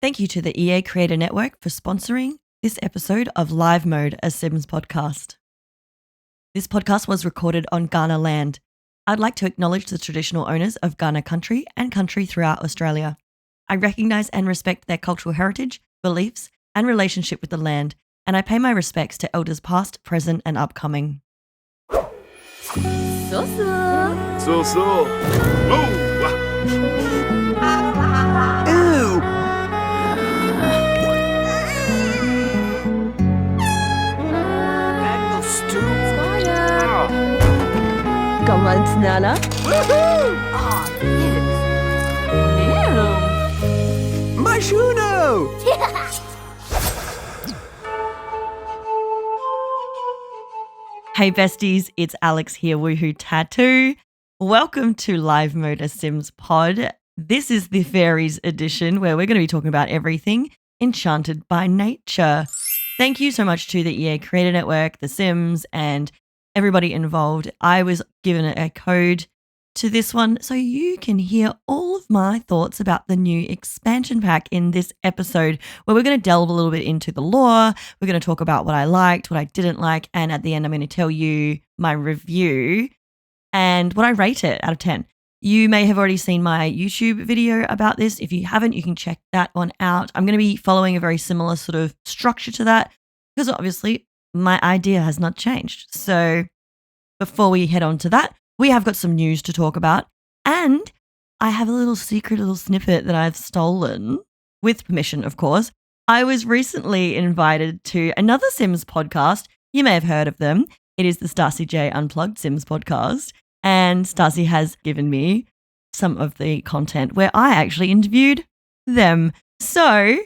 Thank you to the EA Creator Network for sponsoring this episode of LiVEMODE, a Sims podcast. This podcast was recorded on Kaurna Land. I'd like to acknowledge the traditional owners of Kaurna country and country throughout Australia. I recognise and respect their cultural heritage, beliefs, and relationship with the land, and I pay my respects to elders past, present, and upcoming. So. Move! Ew! That was too... Come on, Nana. Woohoo! Ew. Mashuno! Hey besties, it's Alex here, Woohoo Tattoo. Welcome to LiVEMODE, a Sims pod. This is the Fairies edition where we're going to be talking about everything Enchanted by nature. Thank you so much to the EA Creator Network, The Sims, and everybody involved. I was given a code to this one so you can hear all of my thoughts about the new expansion pack in this episode, where we're going to delve a little bit into the lore. We're going to talk about what I liked, what I didn't like, and at the end I'm going to tell you my review and what I rate it out of 10. You may have already seen my YouTube video about this. If you haven't, you can check that one out. I'm going to be following a very similar sort of structure to that because obviously my idea has not changed. So before we head on to that, we have got some news to talk about, and I have a little secret little snippet that I've stolen, with permission, of course. I was recently invited to another Sims podcast. You may have heard of them. It is the StassiJ Unplugged Sims podcast, and Stassi has given me some of the content where I actually interviewed them. So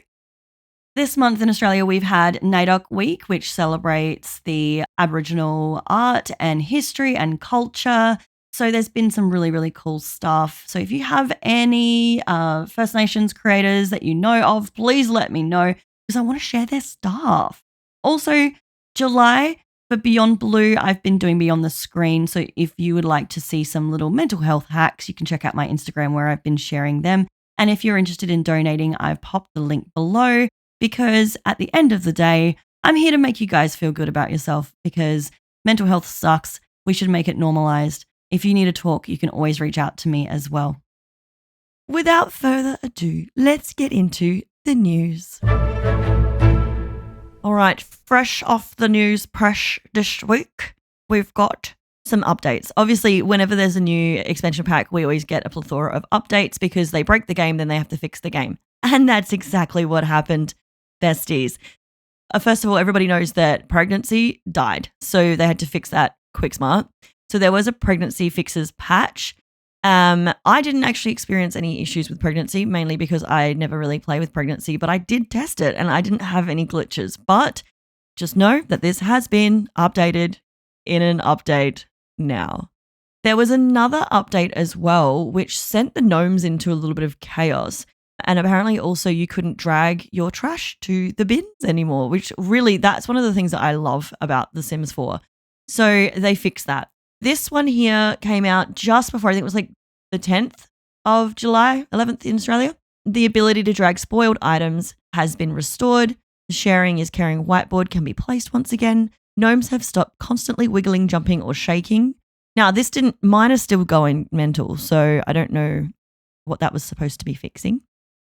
this month in Australia, we've had NAIDOC Week, which celebrates the Aboriginal art and history and culture. So there's been some really, really cool stuff. So if you have any First Nations creators that you know of, please let me know because I want to share their stuff. Also, July for Beyond Blue, I've been doing Beyond the Screen. So if you would like to see some little mental health hacks, you can check out my Instagram where I've been sharing them. And if you're interested in donating, I've popped the link below. Because at the end of the day, I'm here to make you guys feel good about yourself because mental health sucks. We should make it normalized. If you need a talk, you can always reach out to me as well. Without further ado, let's get into the news. All right, fresh off the news press this week, we've got some updates. Obviously, whenever there's a new expansion pack, we always get a plethora of updates because they break the game, then they have to fix the game. And that's exactly what happened. Besties. First of all, everybody knows that pregnancy died. So they had to fix that quick smart. So there was a pregnancy fixes patch. I didn't actually experience any issues with pregnancy, mainly because I never really play with pregnancy, but I did test it and I didn't have any glitches. But just know that this has been updated in an update now. There was another update as well, which sent the gnomes into a little bit of chaos. And apparently also you couldn't drag your trash to the bins anymore, which really, that's one of the things that I love about The Sims 4. So they fixed that. This one here came out just before, I think it was like the 10th of July, 11th in Australia. The ability to drag spoiled items has been restored. The sharing is carrying whiteboard can be placed once again. Gnomes have stopped constantly wiggling, jumping, or shaking. Now, mine is still going mental, so I don't know what that was supposed to be fixing.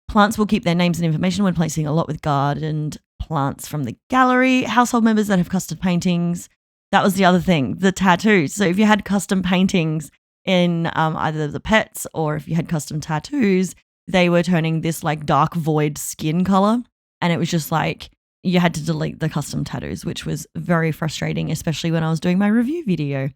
Plants will keep their names and information when placing a lot with gardened plants from the gallery. Household members that have custom paintings. That was the other thing, the tattoos. So if you had custom paintings in either the pets or if you had custom tattoos, they were turning this like dark void skin color. And it was just like you had to delete the custom tattoos, which was very frustrating, especially when I was doing my review video.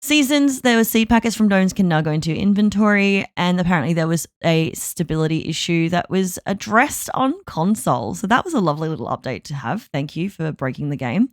Seasons, there were seed packets from gnomes can now go into inventory, and apparently there was a stability issue that was addressed on console. So that was a lovely little update to have. Thank you for breaking the game.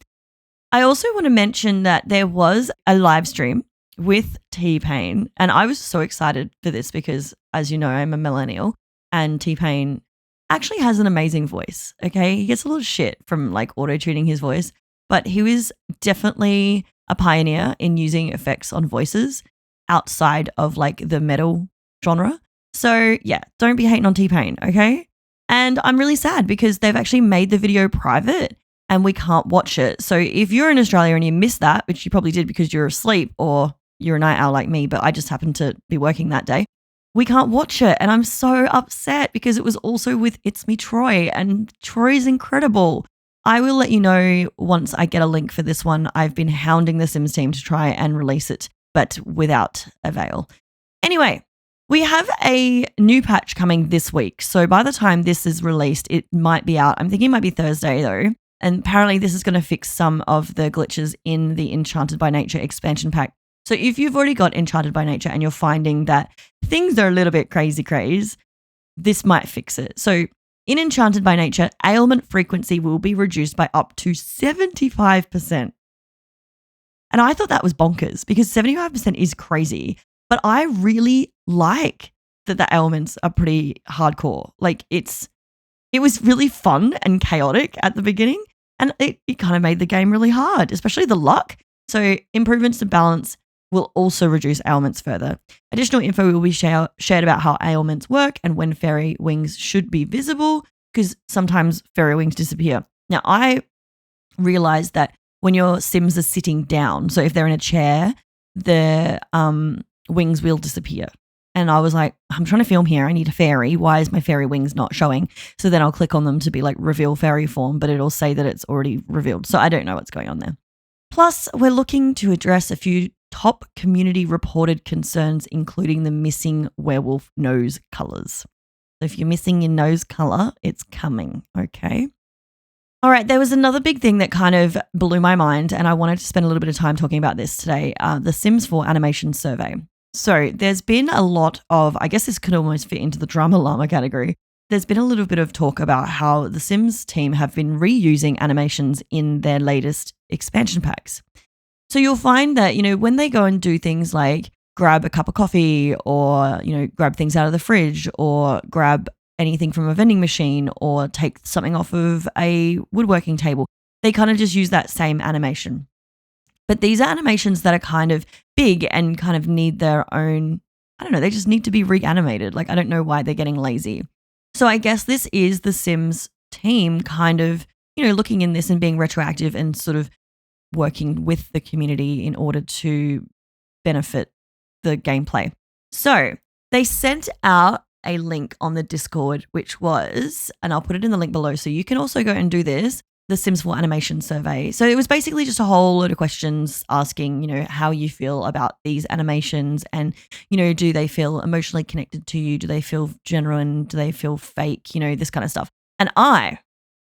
I also want to mention that there was a live stream with T-Pain, and I was so excited for this because, as you know, I'm a millennial, and T-Pain actually has an amazing voice, okay? He gets a little shit from like auto-tuning his voice, but he was definitely a pioneer in using effects on voices outside of like the metal genre. So yeah, don't be hating on T-Pain, okay? And I'm really sad because they've actually made the video private and we can't watch it. So if you're in Australia and you missed that, which you probably did because you're asleep or you're a night owl like me, but I just happened to be working that day, we can't watch it. And I'm so upset because it was also with It's Me Troy, and Troy's incredible. I will let you know once I get a link for this one. I've been hounding the Sims team to try and release it, but without avail. Anyway, we have a new patch coming this week. So by the time this is released, it might be out. I'm thinking it might be Thursday though. And apparently this is going to fix some of the glitches in the Enchanted by Nature expansion pack. So if you've already got Enchanted by Nature and you're finding that things are a little bit crazy, this might fix it. So in Enchanted by Nature, ailment frequency will be reduced by up to 75%. And I thought that was bonkers because 75% is crazy. But I really like that the ailments are pretty hardcore. Like it was really fun and chaotic at the beginning, and it kind of made the game really hard, especially the luck. So improvements to balance will also reduce ailments further. Additional info will be shared about how ailments work and when fairy wings should be visible, because sometimes fairy wings disappear. Now, I realized that when your Sims are sitting down, so if they're in a chair, the wings will disappear. And I was like, I'm trying to film here. I need a fairy. Why is my fairy wings not showing? So then I'll click on them to be like reveal fairy form, but it'll say that it's already revealed. So I don't know what's going on there. Plus, we're looking to address a few top community reported concerns, including the missing werewolf nose colors. So if you're missing your nose color, it's coming, okay? All right, there was another big thing that kind of blew my mind, and I wanted to spend a little bit of time talking about this today, the Sims 4 animation survey. So there's been a lot of, I guess this could almost fit into the drama llama category. There's been a little bit of talk about how the Sims team have been reusing animations in their latest expansion packs. So you'll find that, when they go and do things like grab a cup of coffee or, grab things out of the fridge or grab anything from a vending machine or take something off of a woodworking table, they kind of just use that same animation. But these are animations that are kind of big and kind of need their own, they just need to be reanimated. Like, I don't know why they're getting lazy. So I guess this is the Sims team kind of, looking in this and being retroactive and sort of working with the community in order to benefit the gameplay. So they sent out a link on the Discord, which was, and I'll put it in the link below so you can also go and do this, the Sims 4 animation survey. So it was basically just a whole load of questions asking, how you feel about these animations and, do they feel emotionally connected to you? Do they feel genuine? Do they feel fake? This kind of stuff. And I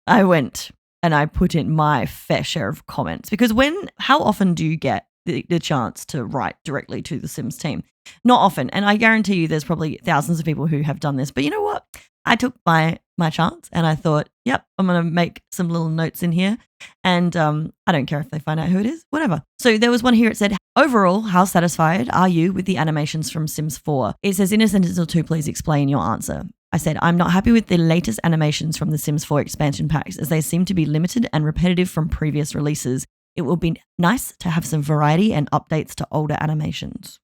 went and I put in my fair share of comments because how often do you get the chance to write directly to the Sims team? Not often. And I guarantee you there's probably thousands of people who have done this. But you know what? I took my chance and I thought, yep, I'm going to make some little notes in here. And I don't care if they find out who it is, whatever. So there was one here. It said, overall, how satisfied are you with the animations from Sims 4? It says, in a sentence or two, please explain your answer. I said, I'm not happy with the latest animations from the Sims 4 expansion packs as they seem to be limited and repetitive from previous releases. It will be nice to have some variety and updates to older animations.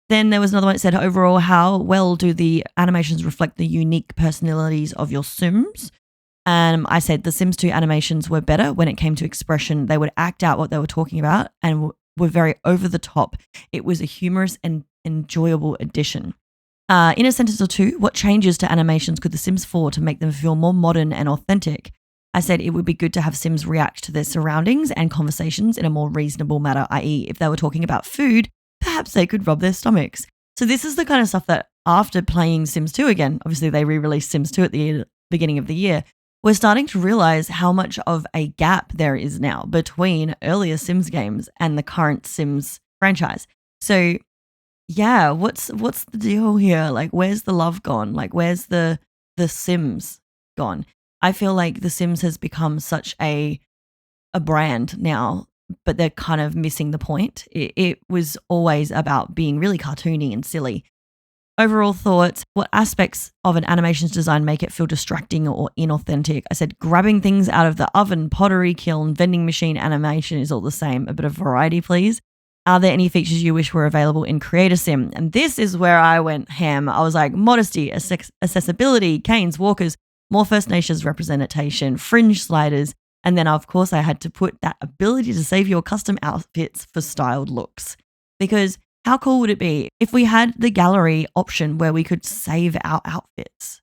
Then there was another one that said, overall, how well do the animations reflect the unique personalities of your Sims? I said the Sims 2 animations were better when it came to expression. They would act out what they were talking about and were very over the top. It was a humorous and enjoyable addition. In a sentence or two, what changes to animations could the Sims 4 to make them feel more modern and authentic? I said it would be good to have Sims react to their surroundings and conversations in a more reasonable manner, i.e. if they were talking about food, perhaps they could rub their stomachs. So this is the kind of stuff that after playing Sims 2 again, obviously they re-released Sims 2 at the beginning of the year, we're starting to realize how much of a gap there is now between earlier Sims games and the current Sims franchise. So yeah, what's the deal here? Like, where's the love gone? Like, where's the Sims gone? I feel like The Sims has become such a brand now, but they're kind of missing the point. It was always about being really cartoony and silly. Overall thoughts, what aspects of an animation's design make it feel distracting or inauthentic? I said grabbing things out of the oven, pottery, kiln, vending machine animation is all the same. A bit of variety, please. Are there any features you wish were available in Creator Sim? And this is where I went ham. I was like, modesty, accessibility, canes, walkers, more First Nations representation, fringe sliders, and then of course I had to put that ability to save your custom outfits for styled looks. Because how cool would it be if we had the gallery option where we could save our outfits?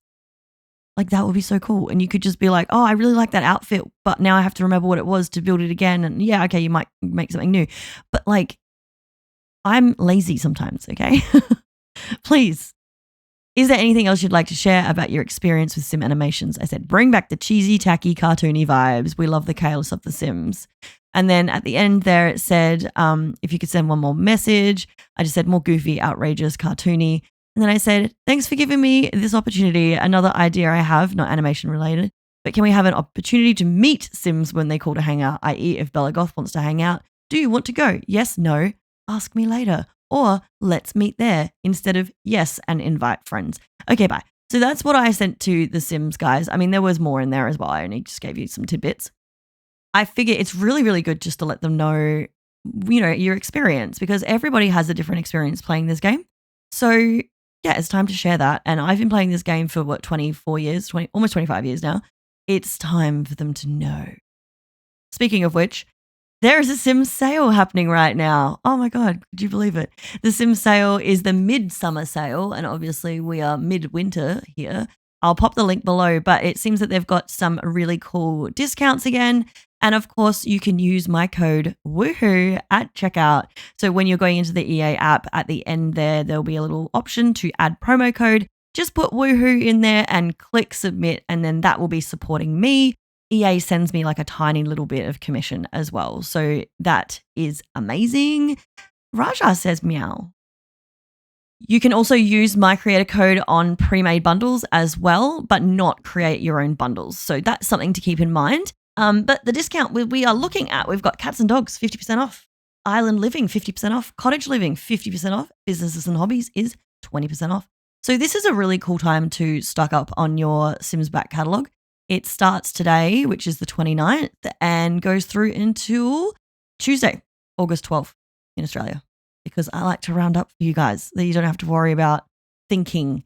Like that would be so cool. And you could just be like, oh, I really like that outfit, but now I have to remember what it was to build it again. And yeah, okay, you might make something new. But like, I'm lazy sometimes, okay? Please. Is there anything else you'd like to share about your experience with sim animations? I said, bring back the cheesy, tacky, cartoony vibes. We love the chaos of the Sims. And then at the end there, it said, if you could send one more message. I just said more goofy, outrageous, cartoony. And then I said, thanks for giving me this opportunity. Another idea I have, not animation related, but can we have an opportunity to meet Sims when they call to hang out, i.e. if Bella Goth wants to hang out? Do you want to go? Yes, no, ask me later. Or let's meet there instead of yes and invite friends. Okay, bye. So that's what I sent to the Sims guys. I mean, there was more in there as well. I only just gave you some tidbits. I figure it's really, really good just to let them know, you know, your experience, because everybody has a different experience playing this game. So yeah, it's time to share that. And I've been playing this game for what, 24 years, almost 25 years now. It's time for them to know. Speaking of which, there is a Sims sale happening right now. Oh my God, could you believe it? The Sims sale is the midsummer sale, and obviously we are midwinter here. I'll pop the link below, but it seems that they've got some really cool discounts again. And of course, you can use my code WooHoo at checkout. So when you're going into the EA app, at the end there'll be a little option to add promo code. Just put WooHoo in there and click submit, and then that will be supporting me. EA sends me like a tiny little bit of commission as well. So that is amazing. Raja says meow. You can also use my creator code on pre-made bundles as well, but not create your own bundles. So that's something to keep in mind. But the discount we are looking at, we've got cats and dogs, 50% off. Island living, 50% off. Cottage living, 50% off. Businesses and hobbies is 20% off. So this is a really cool time to stock up on your Sims back catalogue. It starts today, which is the 29th, and goes through until Tuesday, August 12th in Australia, because I like to round up for you guys that you don't have to worry about thinking.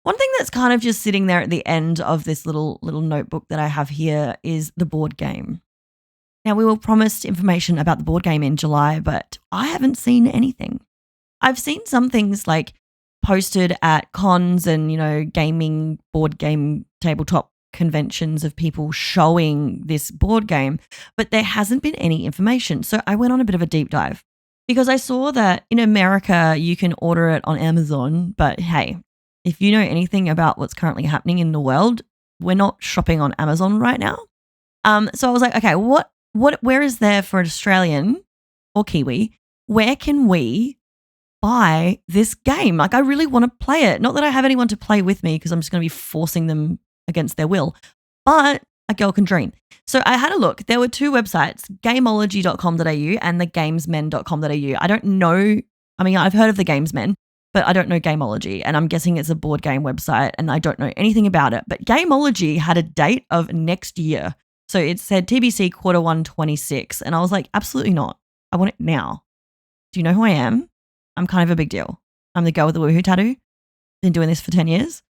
One thing that's kind of just sitting there at the end of this little notebook that I have here is the board game. Now, we were promised information about the board game in July, but I haven't seen anything. I've seen some things like posted at cons and, you know, gaming, board game, tabletop conventions of people showing this board game, but there hasn't been any information. So I went on a bit of a deep dive because I saw that in America you can order it on Amazon, but hey, if you know anything about what's currently happening in the world, we're not shopping on Amazon right now. So I was like, okay, where is there for an Australian or Kiwi? Where can we buy this game? Like, I really want to play it. Not that I have anyone to play with me because I'm just going to be forcing them against their will, but a girl can dream. So I had a look. There were two websites, gameology.com.au and thegamesmen.com.au. I don't know. I mean, I've heard of the Gamesmen, but I don't know Gameology, and I'm guessing it's a board game website and I don't know anything about it. But Gameology had a date of next year. So it said TBC Q1 26, and I was like, absolutely not. I want it now. Do you know who I am? I'm kind of a big deal. I'm the girl with the woohoo tattoo. Been doing this for 10 years.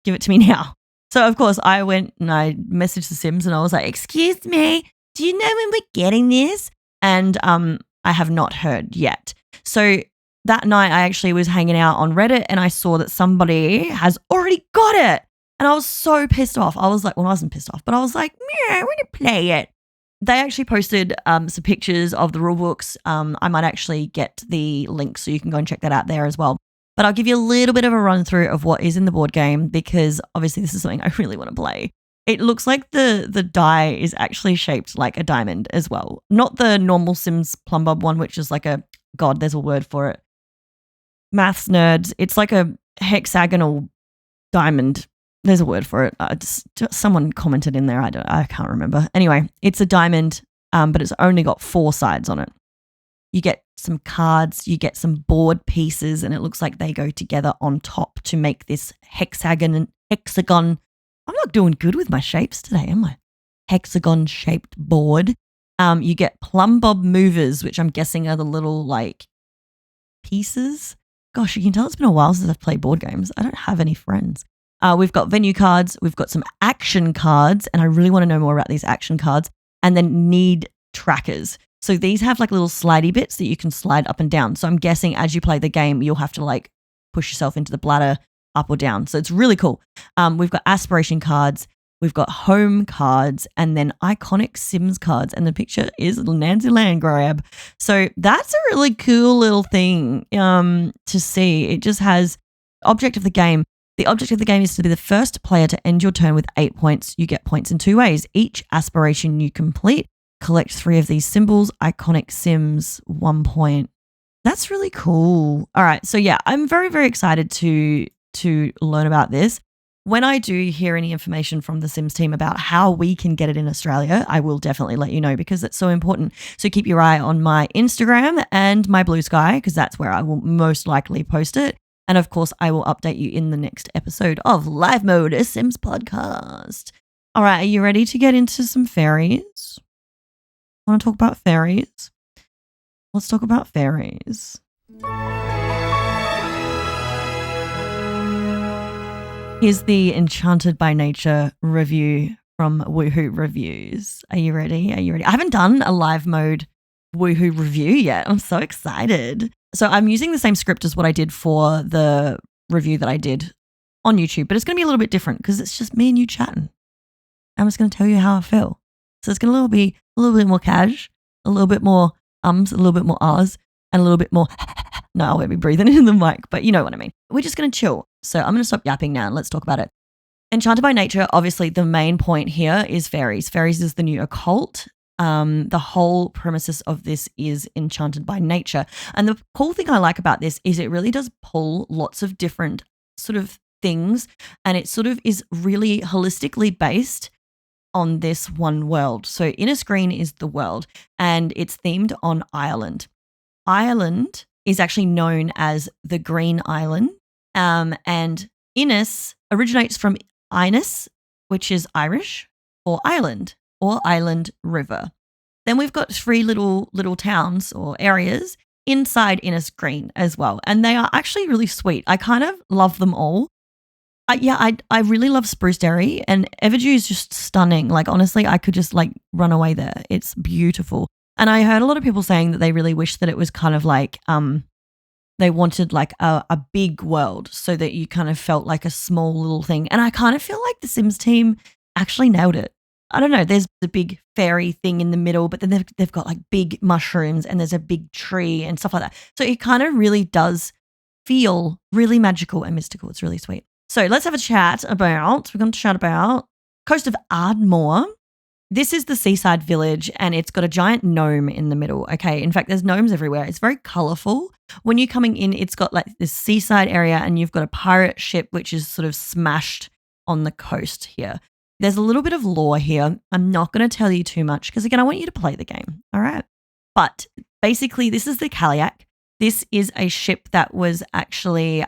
Give it to me now. So, of course, I went and I messaged the Sims and I was like, excuse me, do you know when we're getting this? And I have not heard yet. So that night I actually was hanging out on Reddit and I saw that somebody has already got it. And I was so pissed off. I was like, well, I wasn't pissed off, but I was like, yeah, I want to play it. They actually posted some pictures of the rule books. I might actually get the link so you can go and check that out there as well. But I'll give you a little bit of a run through of what is in the board game because obviously this is something I really want to play. It looks like the die is actually shaped like a diamond as well. Not the normal Sims Plumbub one, which is like there's a word for it. Maths nerds. It's like a hexagonal diamond. There's a word for it. Someone commented in there. I can't remember. Anyway, it's a diamond, but it's only got 4 sides on it. You get some cards, you get some board pieces, and it looks like they go together on top to make this hexagon. I'm not doing good with my shapes today, am I? Hexagon-shaped board. You get Plumbob movers, which I'm guessing are the little, like, pieces. Gosh, you can tell it's been a while since I've played board games. I don't have any friends. We've got venue cards. We've got some action cards. And I really want to know more about these action cards. And then need trackers. So these have like little slidey bits that you can slide up and down. So I'm guessing as you play the game, you'll have to like push yourself into the bladder up or down. So it's really cool. We've got aspiration cards. We've got home cards and then iconic Sims cards. And the picture is Nancy Land grab. So that's a really cool little thing to see. It just has object of the game. The object of the game is to be the first player to end your turn with 8 points. You get points in 2 ways. Each aspiration you complete, collect 3 of these symbols. Iconic Sims, 1 point. That's really cool. All right. So yeah, I'm very, very excited to learn about this. When I do hear any information from the Sims team about how we can get it in Australia, I will definitely let you know because it's so important. So keep your eye on my Instagram and my Blue Sky because that's where I will most likely post it. And of course, I will update you in the next episode of Live Mode, a Sims podcast. All right, are you ready to get into some fairies? Want to talk about fairies? Let's talk about fairies. Here's the Enchanted by Nature review from Woohoo Reviews. Are you ready? I haven't done a live mode Woohoo review yet. I'm so excited. So I'm using the same script as what I did for the review that I did on YouTube, but it's going to be a little bit different because it's just me and you chatting. I'm just going to tell you how I feel. So it's going to be a little bit more cash, a little bit more a little bit more ahs, and a little bit more no, I won't be breathing in the mic, but you know what I mean. We're just going to chill. So I'm going to stop yapping now and let's talk about it. Enchanted by Nature, obviously the main point here is fairies. Fairies is the new occult. The whole premises of this is Enchanted by Nature. And the cool thing I like about this is it really does pull lots of different sort of things and it sort of is really holistically based on this one world. So Inner Screen is the world and it's themed on Ireland. Ireland is actually known as the Green Island and Innis originates from Innis, which is Irish for island or island river. Then we've got 3 little towns or areas inside Innis Green as well. And they are actually really sweet. I kind of love them all. I really love Spruce Dairy and Everdew is just stunning. Like, honestly, I could just like run away there. It's beautiful. And I heard a lot of people saying that they really wish that it was kind of like they wanted like a big world so that you kind of felt like a small little thing. And I kind of feel like the Sims team actually nailed it. I don't know. There's the big fairy thing in the middle, but then they've got like big mushrooms and there's a big tree and stuff like that. So it kind of really does feel really magical and mystical. It's really sweet. So let's have a chat about, we're going to chat about coast of Ardmore. This is the seaside village and it's got a giant gnome in the middle. Okay. In fact, there's gnomes everywhere. It's very colorful. When you're coming in, it's got like this seaside area and you've got a pirate ship, which is sort of smashed on the coast here. There's a little bit of lore here. I'm not going to tell you too much because, again, I want you to play the game. All right. But basically, this is the Kaliak. This is a ship that was actually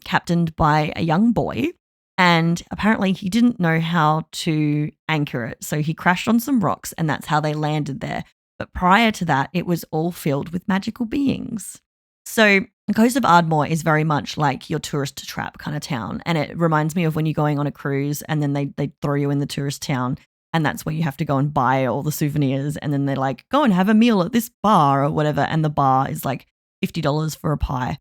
captained by a young boy. And apparently he didn't know how to anchor it. So he crashed on some rocks and that's how they landed there. But prior to that, it was all filled with magical beings. So the coast of Ardmore is very much like your tourist trap kind of town. And it reminds me of when you're going on a cruise and then they throw you in the tourist town and that's where you have to go and buy all the souvenirs. And then they're like, go and have a meal at this bar or whatever. And the bar is like $50 for a pie.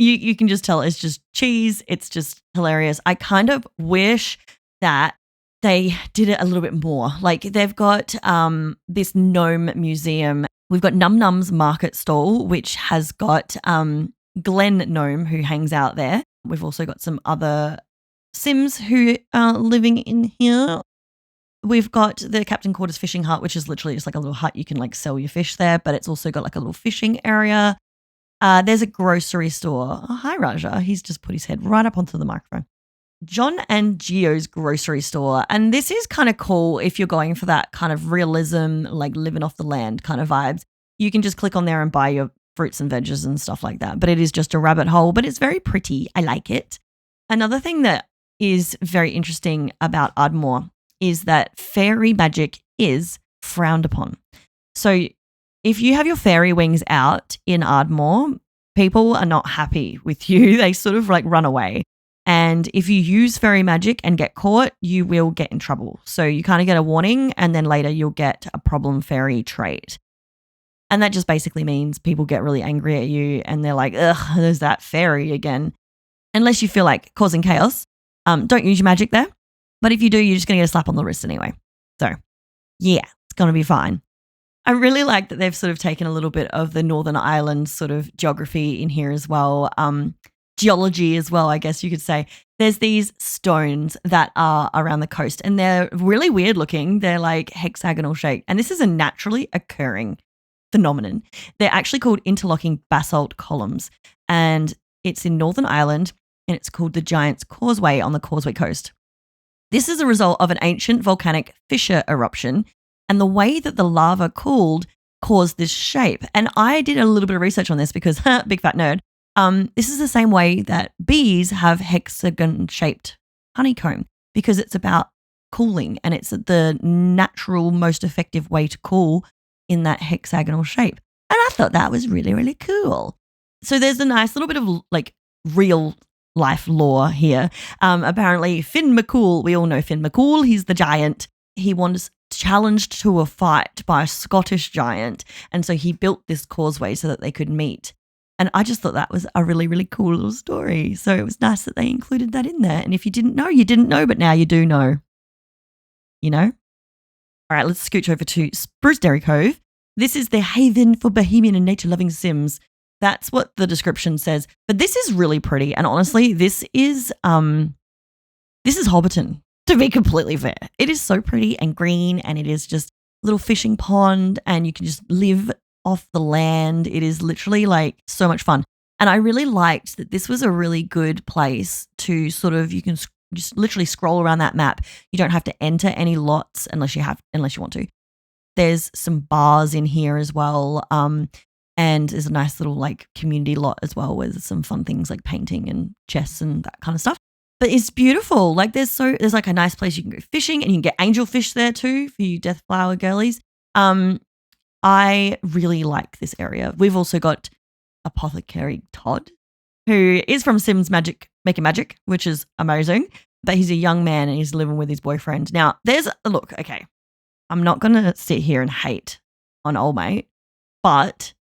You can just tell it's just cheese. It's just hilarious. I kind of wish that they did it a little bit more. Like they've got this gnome museum. We've got Num Num's market stall, which has got Glen Gnome who hangs out there. We've also got some other Sims who are living in here. We've got the Captain Quarters fishing hut, which is literally just like a little hut. You can like sell your fish there, but it's also got like a little fishing area. There's a grocery store. Oh, hi, Raja. He's just put his head right up onto the microphone. John and Gio's grocery store. And this is kind of cool if you're going for that kind of realism, like living off the land kind of vibes. You can just click on there and buy your fruits and veggies and stuff like that. But it is just a rabbit hole, but it's very pretty. I like it. Another thing that is very interesting about Ardmore is that fairy magic is frowned upon. So if you have your fairy wings out in Ardmore, people are not happy with you. They sort of like run away. And if you use fairy magic and get caught, you will get in trouble. So you kind of get a warning and then later you'll get a problem fairy trait. And that just basically means people get really angry at you and they're like, ugh, there's that fairy again. Unless you feel like causing chaos, don't use your magic there. But if you do, you're just going to get a slap on the wrist anyway. So yeah, it's going to be fine. I really like that they've sort of taken a little bit of the Northern Ireland sort of geography in here as well. Geology as well, I guess you could say. There's these stones that are around the coast and they're really weird looking. They're like hexagonal shape. And this is a naturally occurring phenomenon. They're actually called interlocking basalt columns. And it's in Northern Ireland and it's called the Giant's Causeway on the Causeway Coast. This is a result of an ancient volcanic fissure eruption. And the way that the lava cooled caused this shape. And I did a little bit of research on this because, big fat nerd, this is the same way that bees have hexagon-shaped honeycomb because it's about cooling and it's the natural, most effective way to cool in that hexagonal shape. And I thought that was really, really cool. So there's a nice little bit of like real life lore here. Apparently Finn McCool, we all know Finn McCool, he's the giant. He was challenged to a fight by a Scottish giant. And so he built this causeway so that they could meet. And I just thought that was a really, really cool little story. So it was nice that they included that in there. And if you didn't know, you didn't know, but now you do know. You know? All right, let's scooch over to Spruce Dairy Cove. This is the haven for bohemian and nature-loving Sims. That's what the description says. But this is really pretty. And honestly, this is Hobbiton, to be completely fair. It is so pretty and green and it is just a little fishing pond and you can just live off the land. It is literally like so much fun. And I really liked that this was a really good place to sort of, you can just literally scroll around that map. You don't have to enter any lots unless you want to. There's some bars in here as well. And there's a nice little like community lot as well where there's some fun things like painting and chess and that kind of stuff. But it's beautiful. Like there's like a nice place you can go fishing and you can get angelfish there too for you Deathflower girlies. I really like this area. We've also got Apothecary Todd, who is from Sims Making Magic, which is amazing. But he's a young man and he's living with his boyfriend. Now, okay, I'm not going to sit here and hate on old mate, but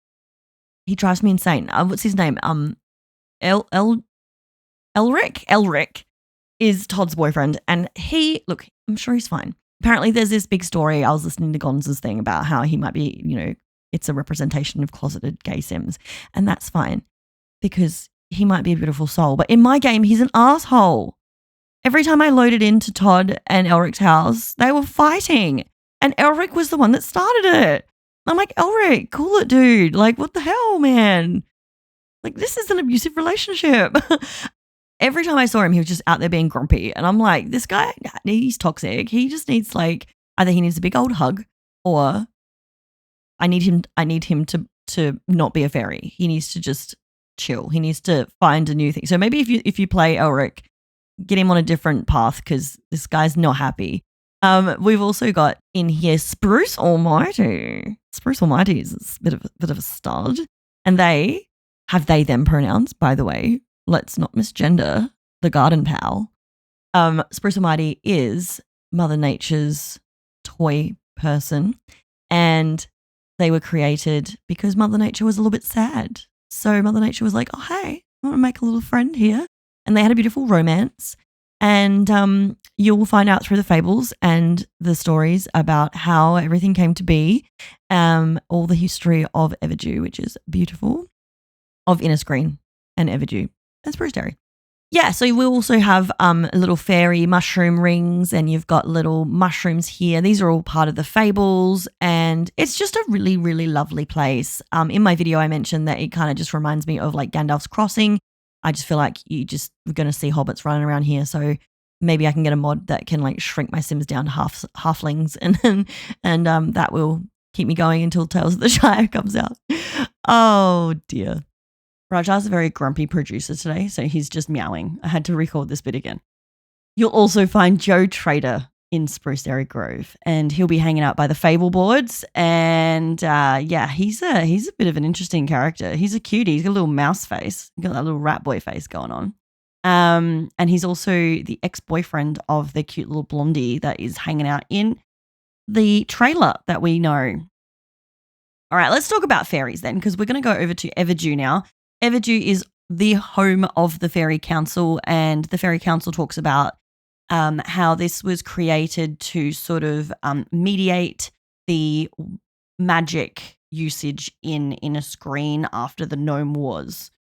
he drives me insane. What's his name? Elric is Todd's boyfriend. And I'm sure he's fine. Apparently there's this big story. I was listening to Gonza's thing about how he might be, it's a representation of closeted gay Sims. And that's fine because he might be a beautiful soul. But in my game, he's an asshole. Every time I loaded into Todd and Elric's house, they were fighting. And Elric was the one that started it. I'm like, Elric, cool it, dude. Like, what the hell, man? Like, this is an abusive relationship. Every time I saw him, he was just out there being grumpy. And I'm like, this guy, he's toxic. He just needs either he needs a big old hug or I need him to not be a fairy. He needs to just chill. He needs to find a new thing. So maybe if you play Elric, get him on a different path because this guy's not happy. We've also got in here Spruce Almighty. Spruce Almighty is a bit of a stud. And they have they them pronouns, by the way. Let's not misgender the garden pal. Spruce Almighty is Mother Nature's toy person. And they were created because Mother Nature was a little bit sad. So Mother Nature was like, oh, hey, I want to make a little friend here. And they had a beautiful romance. And you'll find out through the fables and the stories about how everything came to be, all the history of Everdew, which is beautiful, of Innisgreen and Everdew and Spruce Dairy. Yeah, so we also have little fairy mushroom rings and you've got little mushrooms here. These are all part of the fables and it's just a really, really lovely place. In my video, I mentioned that it kind of just reminds me of like Gandalf's Crossing. I just feel like we're going to see hobbits running around here. So maybe I can get a mod that can like shrink my Sims down to halflings and that will keep me going until Tales of the Shire comes out. Oh dear. Raja's a very grumpy producer today, so he's just meowing. I had to record this bit again. You'll also find Joe Trader in Spruce Dairy Grove, and he'll be hanging out by the Fable boards. And he's a bit of an interesting character. He's a cutie. He's got a little mouse face. He's got that little rat boy face going on. And he's also the ex-boyfriend of the cute little blondie that is hanging out in the trailer that we know. All right, let's talk about fairies then, because we're going to go over to Everdew now. Everdew is the home of the Fairy Council, and the Fairy Council talks about how this was created to sort of mediate the magic usage in a screen after the Gnome Wars.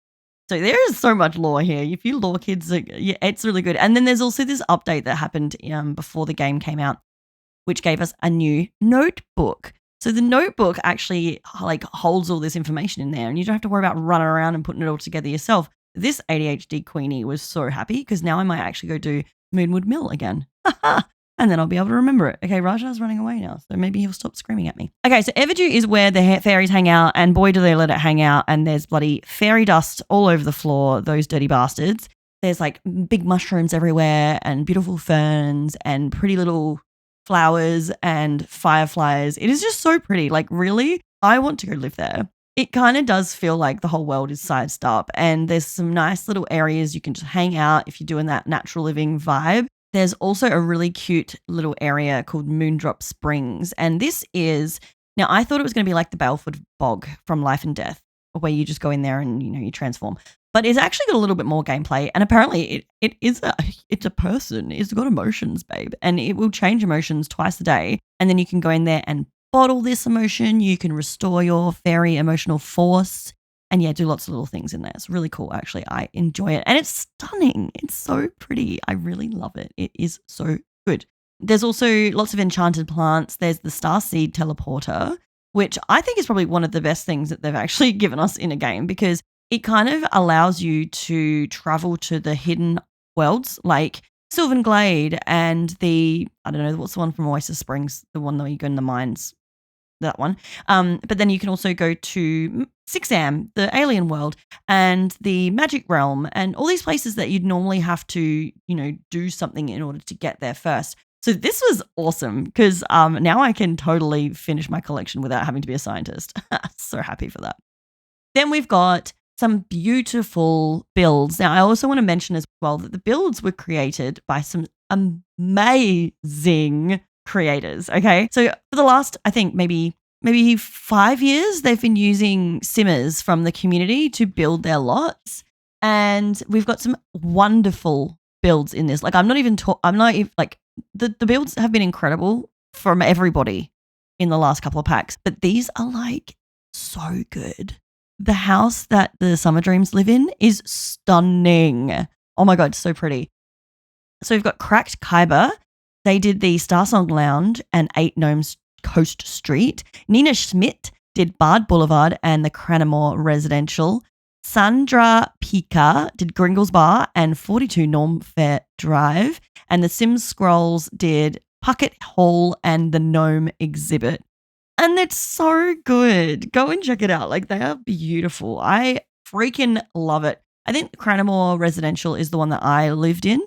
So there is so much lore here. If you lore kids, it's really good. And then there's also this update that happened before the game came out, which gave us a new notebook. So the notebook actually holds all this information in there, and you don't have to worry about running around and putting it all together yourself. This ADHD Queenie was so happy because now I might actually go do Moonwood Mill again. And then I'll be able to remember it. Okay, Raja's running away now, so maybe he'll stop screaming at me. Okay, so Everdew is where the fairies hang out, and boy, do they let it hang out, and there's bloody fairy dust all over the floor, those dirty bastards. There's big mushrooms everywhere and beautiful ferns and pretty little flowers and fireflies. It is just so pretty. Really, I want to go live there. It kind of does feel like the whole world is sized up, and there's some nice little areas you can just hang out if you're doing that natural living vibe. There's also a really cute little area called Moondrop Springs. And this is, now I thought it was going to be like the Baleford Bog from Life and Death, where you just go in there and, you transform. But it's actually got a little bit more gameplay. And apparently it's a person. It's got emotions, babe. And it will change emotions twice a day. And then you can go in there and bottle this emotion. You can restore your fairy emotional force. And yeah, do lots of little things in there. It's really cool, actually. I enjoy it. And it's stunning. It's so pretty. I really love it. It is so good. There's also lots of enchanted plants. There's the Starseed teleporter, which I think is probably one of the best things that they've actually given us in a game, because it kind of allows you to travel to the hidden worlds like Sylvan Glade and I don't know, what's the one from Oyster Springs? The one that you go in the mines. That one. But then you can also go to Sixam, the alien world, and the magic realm, and all these places that you'd normally have to, do something in order to get there first. So this was awesome because now I can totally finish my collection without having to be a scientist. So happy for that. Then we've got some beautiful builds. Now, I also want to mention as well that the builds were created by some amazing creators. Okay. So for the last, I think maybe 5 years, they've been using simmers from the community to build their lots. And we've got some wonderful builds in this. The builds have been incredible from everybody in the last couple of packs, but these are so good. The house that the Summer Dreams live in is stunning. Oh my God, so pretty. So we've got Cracked Khyber. They did the Starsong Lounge and 8 Gnomes Coast Street. Nina Schmidt did Bard Boulevard and the Cranamore Residential. Sandra Pika did Gringles Bar and 42 Norm Fair Drive. And the Sims Scrolls did Puckett Hall and the Gnome Exhibit. And it's so good. Go and check it out. They are beautiful. I freaking love it. I think the Cranamore Residential is the one that I lived in.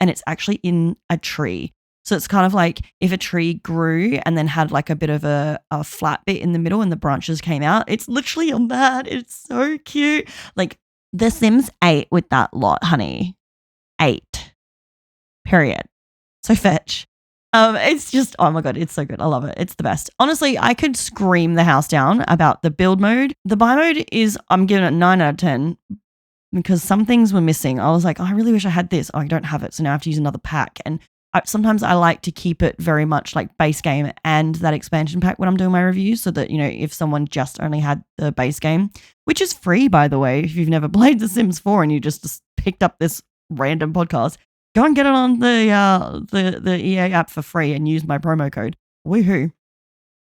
And it's actually in a tree. So it's kind of like if a tree grew and then had a bit of a flat bit in the middle and the branches came out. It's literally on that. It's so cute. The Sims 8 with that lot, honey. 8. Period. So fetch. It's just, oh my God, it's so good. I love it. It's the best. Honestly, I could scream the house down about the build mode. The buy mode is, I'm giving it 9 out of 10. Because some things were missing. I was like, I really wish I had this. Oh, I don't have it. So now I have to use another pack. And sometimes I like to keep it very much base game and that expansion pack when I'm doing my reviews, so that, if someone just only had the base game, which is free, by the way, if you've never played The Sims 4 and you just picked up this random podcast, go and get it on the EA app for free and use my promo code. Woohoo.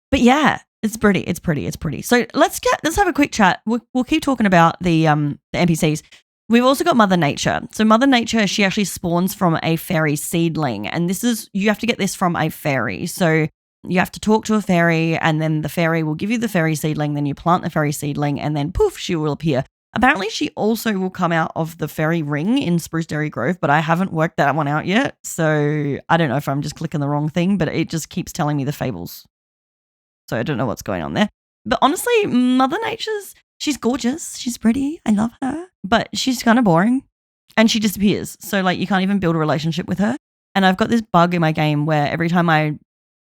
But yeah, it's pretty. It's pretty. It's pretty. So let's have a quick chat. We'll keep talking about the NPCs. We've also got Mother Nature. So Mother Nature, she actually spawns from a fairy seedling, and you have to get this from a fairy. So you have to talk to a fairy, and then the fairy will give you the fairy seedling. Then you plant the fairy seedling, and then poof, she will appear. Apparently, she also will come out of the fairy ring in Spruce Dairy Grove, but I haven't worked that one out yet. So I don't know if I'm just clicking the wrong thing, but it just keeps telling me the fables. So I don't know what's going on there. But honestly, Mother Nature's, she's gorgeous. She's pretty. I love her. But she's kind of boring. and she disappears. So like you can't even build a relationship with her. And I've got this bug in my game where every time I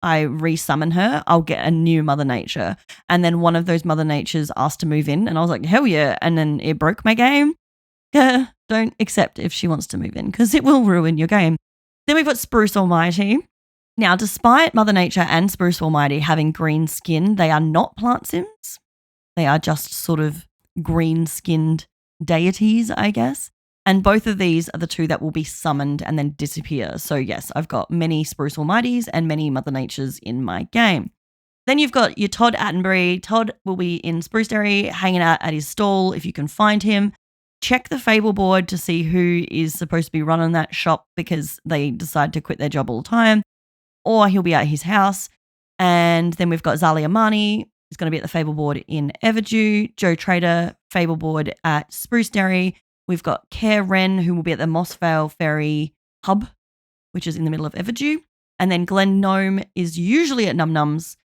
resummon her, I'll get a new Mother Nature. And then one of those Mother Natures asked to move in, and I was like, hell yeah. And then it broke my game. Don't accept if she wants to move in because it will ruin your game. Then we've got Spruce Almighty. Now, despite Mother Nature and Spruce Almighty having green skin, they are not plant sims. They are just sort of green-skinned deities, I guess. And both of these are the two that will be summoned and then disappear. So yes, I've got many Spruce Almighties and many Mother Natures in my game. Then you've got your Todd Attenbury. Todd will be in Spruceberry hanging out at his stall if you can find him. Check the Fable board to see who is supposed to be running that shop because they decide to quit their job all the time. Or he'll be at his house. And then we've got Zali Amani, who's going to be at the Fable board in Everdew. Joe Trader, Fable board at Spruceberry. We've got Care Wren, who will be at the Mossvale Ferry Hub, which is in the middle of Everdew. And then Glen Gnome is usually at Num Nums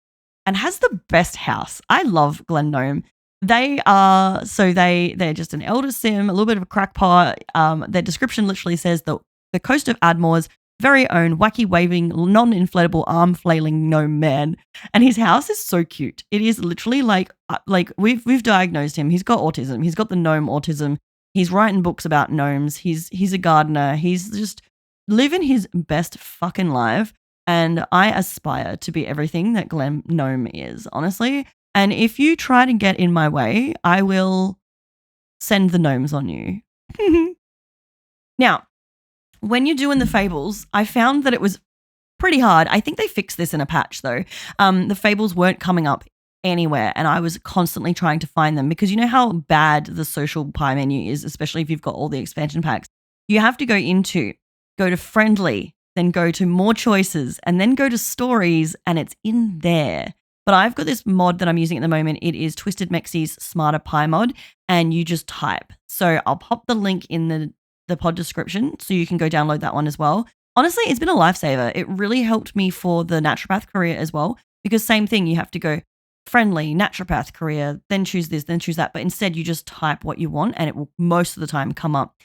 and has the best house. I love Glen Gnome. They're just an elder sim, a little bit of a crackpot. Their description literally says the coast of Admore's very own wacky waving, non-inflatable arm flailing gnome man. And his house is so cute. It is literally like we've diagnosed him. He's got autism. He's got the gnome autism. He's writing books about gnomes. He's a gardener. He's just living his best fucking life. And I aspire to be everything that Glen Gnome is, honestly. And if you try to get in my way, I will send the gnomes on you. Now, when you're doing the fables, I found that it was pretty hard. I think they fixed this in a patch though. The fables weren't coming up anywhere and I was constantly trying to find them because you know how bad the social pie menu is, especially if you've got all the expansion packs. You have to go to friendly, then go to more choices and then go to stories and it's in there. But I've got this mod that I'm using at the moment. It is Twisted Mexie's Smarter Pie mod and you just type. So I'll pop the link in the pod description so you can go download that one as well. Honestly, it's been a lifesaver. It really helped me for the naturopath career as well because same thing, you have to go friendly, naturopath career, then choose this, then choose that. But instead you just type what you want and it will most of the time come up.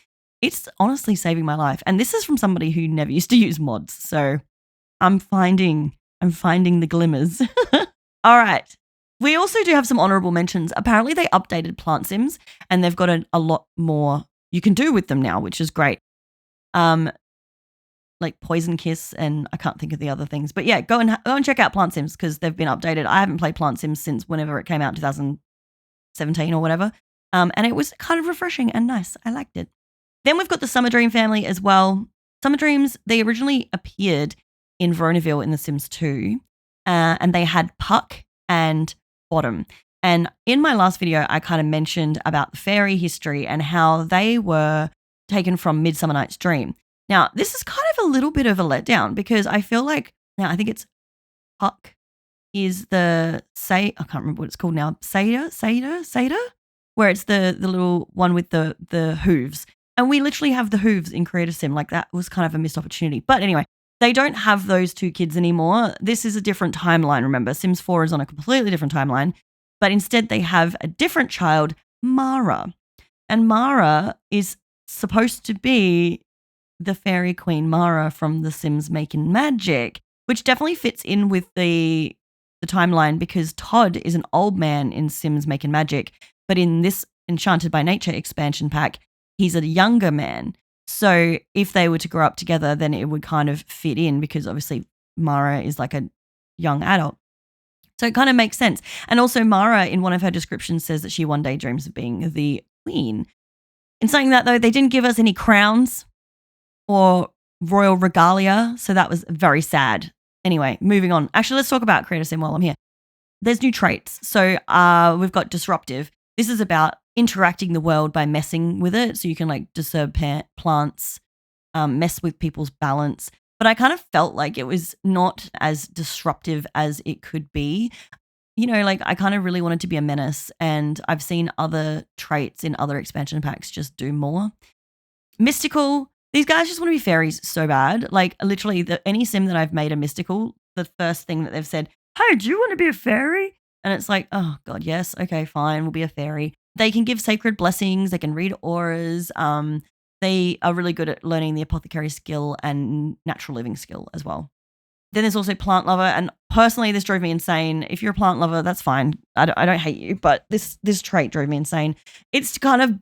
It's honestly saving my life. And this is from somebody who never used to use mods. So I'm finding the glimmers. All right. We also do have some honorable mentions. Apparently they updated plant sims and they've got a lot more you can do with them now, which is great. Like Poison Kiss and I can't think of the other things. But yeah, go and check out Plant Sims because they've been updated. I haven't played Plant Sims since whenever it came out, 2017 or whatever. And it was kind of refreshing and nice. I liked it. Then we've got the Summer Dream family as well. Summer Dreams, they originally appeared in Veronaville in The Sims 2. And they had Puck and Bottom. And in my last video, I kind of mentioned about the fairy history and how they were taken from Midsummer Night's Dream. Now, this is kind of a little bit of a letdown because I feel like, now I think it's Puck is I can't remember what it's called now, Satyr, where it's the little one with the hooves. And we literally have the hooves in Creative Sim. Like that was kind of a missed opportunity. But anyway, they don't have those two kids anymore. This is a different timeline, remember. Sims 4 is on a completely different timeline. But instead they have a different child, Mara. And Mara is supposed to be the fairy queen Mara from The Sims Making Magic, which definitely fits in with the timeline because Todd is an old man in Sims Making Magic. But in this Enchanted by Nature expansion pack, he's a younger man. So if they were to grow up together, then it would kind of fit in because obviously Mara is like a young adult. So it kind of makes sense. And also Mara, in one of her descriptions, says that she one day dreams of being the queen. In saying that, though, they didn't give us any crowns or royal regalia, so that was very sad. Anyway, moving on. Actually, let's talk about Creative Sim while I'm here. There's new traits. So we've got Disruptive. This is about interacting the world by messing with it. So you can like disturb plants, mess with people's balance. But I kind of felt like it was not as disruptive as it could be. You know, like I kind of really wanted to be a menace and I've seen other traits in other expansion packs just do more. Mystical, these guys just want to be fairies so bad. Like literally any sim that I've made a mystical, the first thing that they've said, hey, do you want to be a fairy? And it's like, oh God, yes. Okay, fine. We'll be a fairy. They can give sacred blessings. They can read auras. They are really good at learning the apothecary skill and natural living skill as well. Then there's also plant lover, and personally, this drove me insane. If you're a plant lover, that's fine. I don't hate you, but this trait drove me insane. It's kind of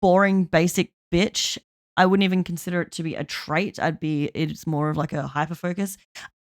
boring, basic bitch. I wouldn't even consider it to be a trait. It's more of like a hyper focus.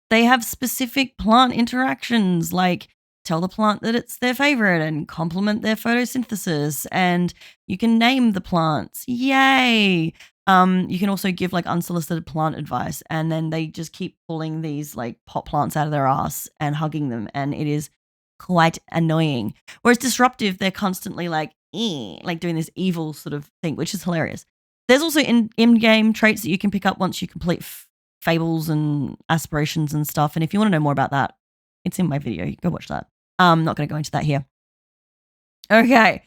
They have specific plant interactions, like tell the plant that it's their favorite and compliment their photosynthesis, and you can name the plants. Yay! You can also give like unsolicited plant advice, and then they just keep pulling these like pot plants out of their ass and hugging them, and it is quite annoying. Whereas disruptive, they're constantly like doing this evil sort of thing, which is hilarious. There's also in-game traits that you can pick up once you complete fables and aspirations and stuff. And if you want to know more about that, it's in my video. Go watch that. I'm not going to go into that here. Okay.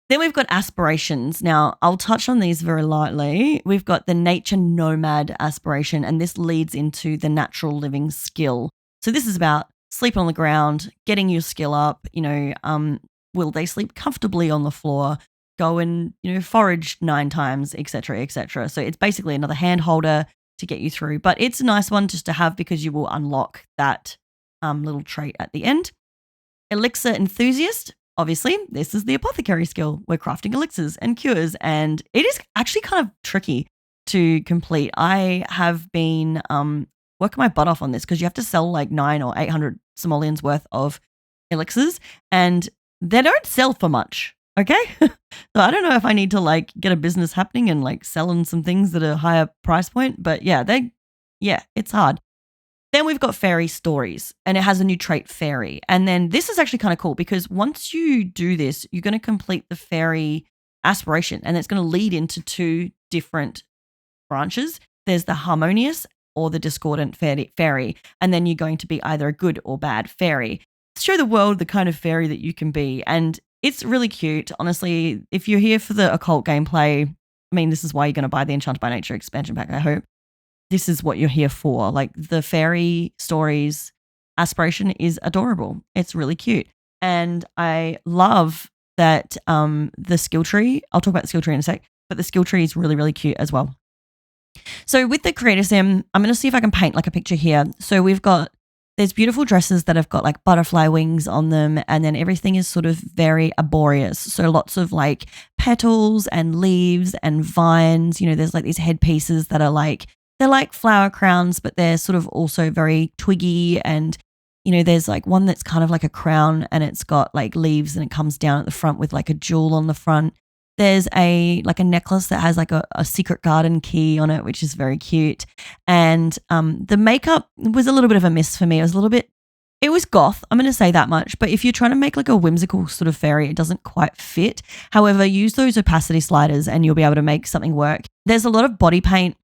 Then we've got aspirations. Now, I'll touch on these very lightly. We've got the nature nomad aspiration, and this leads into the natural living skill. So this is about sleeping on the ground, getting your skill up, will they sleep comfortably on the floor, go and, forage 9 times, etc., etc. So it's basically another hand holder to get you through, but it's a nice one just to have because you will unlock that little trait at the end. Elixir enthusiast. Obviously, this is the apothecary skill. We're crafting elixirs and cures, and it is actually kind of tricky to complete. I have been working my butt off on this because you have to sell like 900 or 800 simoleons worth of elixirs, and they don't sell for much, okay? So I don't know if I need to like get a business happening and like selling some things at a higher price point, but yeah, it's hard. Then we've got fairy stories, and it has a new trait, fairy. And then this is actually kind of cool because once you do this, you're going to complete the fairy aspiration, and it's going to lead into 2 different branches. There's the harmonious or the discordant fairy, and then you're going to be either a good or bad fairy. Show the world the kind of fairy that you can be, and it's really cute. Honestly, if you're here for the occult gameplay, I mean, this is why you're going to buy the Enchanted by Nature expansion pack, I hope. This is what you're here for. Like the fairy stories aspiration is adorable. It's really cute. And I love that the skill tree, I'll talk about the skill tree in a sec, but the skill tree is really, really cute as well. So with the creator sim, I'm going to see if I can paint like a picture here. So there's beautiful dresses that have got like butterfly wings on them, and then everything is sort of very arboreous. So lots of like petals and leaves and vines. There's like these headpieces that are they're like flower crowns, but they're sort of also very twiggy. And, there's like one that's kind of like a crown, and it's got like leaves, and it comes down at the front with like a jewel on the front. There's a necklace that has like a secret garden key on it, which is very cute. And the makeup was a little bit of a miss for me. It was goth, I'm going to say that much. But if you're trying to make like a whimsical sort of fairy, it doesn't quite fit. However, use those opacity sliders and you'll be able to make something work. There's a lot of body paint,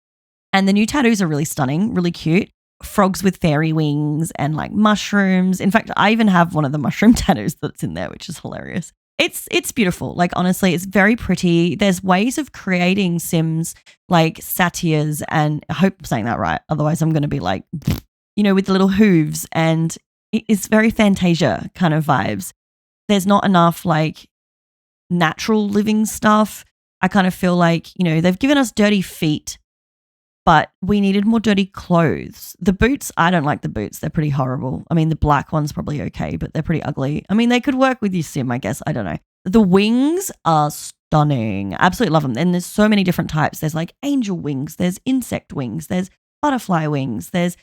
and the new tattoos are really stunning, really cute. Frogs with fairy wings and like mushrooms. In fact, I even have one of the mushroom tattoos that's in there, which is hilarious. It's beautiful. Like, honestly, it's very pretty. There's ways of creating sims like satyrs, and I hope I'm saying that right. Otherwise, I'm going to be like, with the little hooves, and it's very Fantasia kind of vibes. There's not enough like natural living stuff. I kind of feel like, they've given us dirty feet, but we needed more dirty clothes. The boots, I don't like the boots. They're pretty horrible. I mean, the black one's probably okay, but they're pretty ugly. I mean, they could work with your sim, I guess. I don't know. The wings are stunning. Absolutely love them. And there's so many different types. There's like angel wings. There's insect wings. There's butterfly wings. There's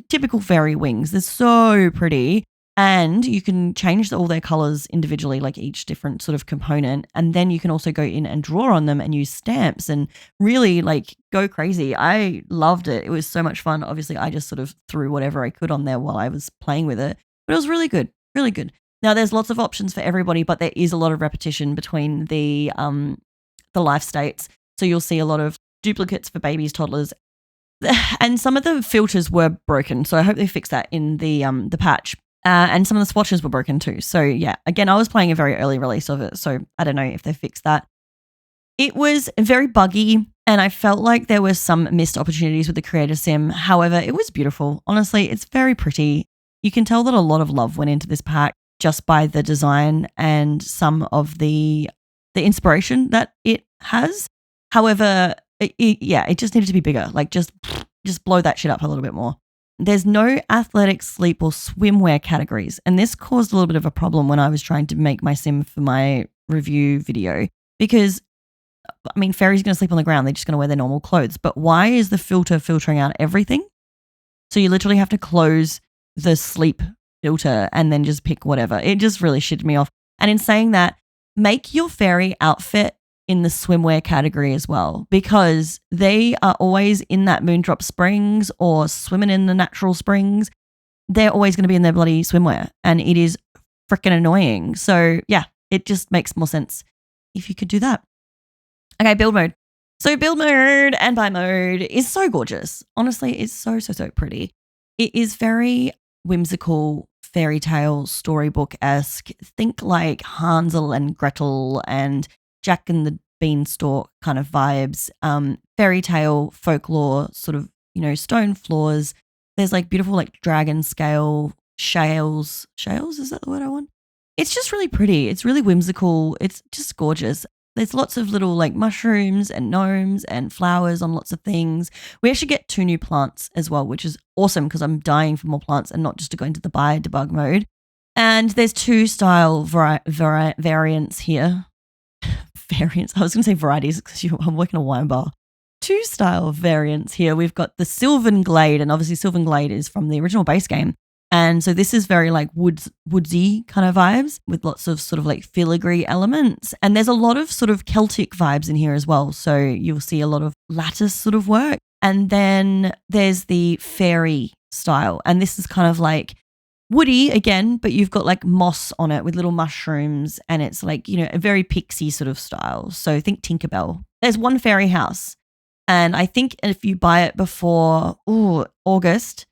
typical fairy wings. They're so pretty. And you can change all their colors individually, like each different sort of component. And then you can also go in and draw on them and use stamps and really like go crazy. I loved it. It was so much fun. Obviously, I just sort of threw whatever I could on there while I was playing with it. But it was really good, really good. Now, there's lots of options for everybody, but there is a lot of repetition between the life states. So you'll see a lot of duplicates for babies, toddlers, and some of the filters were broken. So I hope they fix that in the patch. And some of the swatches were broken too. So yeah, again, I was playing a very early release of it, so I don't know if they fixed that. It was very buggy, and I felt like there were some missed opportunities with the creator sim. However, it was beautiful. Honestly, it's very pretty. You can tell that a lot of love went into this pack just by the design and some of the inspiration that it has. However, It just needed to be bigger. Like just blow that shit up a little bit more. There's no athletic, sleep, or swimwear categories. And this caused a little bit of a problem when I was trying to make my sim for my review video because, I mean, fairies are going to sleep on the ground. They're just going to wear their normal clothes. But why is the filter filtering out everything? So you literally have to close the sleep filter and then just pick whatever. It just really shitted me off. And in saying that, make your fairy outfit in the swimwear category as well, because they are always in that Moondrop Springs or swimming in the natural springs. They're always going to be in their bloody swimwear, and it is freaking annoying. So yeah, it just makes more sense if you could do that. Okay, build mode. So build mode and buy mode is so gorgeous. Honestly, it's so pretty. It is very whimsical, fairy tale, storybook-esque. Think like Hansel and Gretel and Jack and the Beanstalk kind of vibes. Fairy tale, folklore, sort of, stone floors. There's like beautiful like dragon scale shales. Shales, is that the word I want? It's just really pretty. It's really whimsical. It's just gorgeous. There's lots of little like mushrooms and gnomes and flowers on lots of things. We actually get 2 new plants as well, which is awesome because I'm dying for more plants and not just to go into the buy debug mode. And there's 2 style variants here. Variants. I was going to say varieties because I'm working a wine bar. 2 style variants here. We've got the Sylvan Glade, and obviously Sylvan Glade is from the original base game. And so this is very like woodsy kind of vibes with lots of sort of like filigree elements. And there's a lot of sort of Celtic vibes in here as well. So you'll see a lot of lattice sort of work. And then there's the fairy style. And this is kind of like woody again, but you've got like moss on it with little mushrooms. And it's like, a very pixie sort of style. So think Tinkerbell. There's 1 fairy house. And I think if you buy it before August,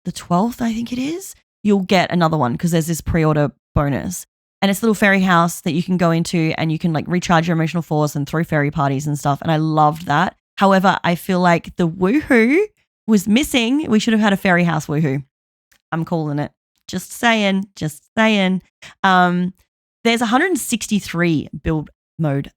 the 12th, I think it is, you'll get another one because there's this pre-order bonus. And it's a little fairy house that you can go into and you can like recharge your emotional force and throw fairy parties and stuff. And I loved that. However, I feel like the woohoo was missing. We should have had a fairy house woohoo. I'm calling it. Just saying. There's 163 build mode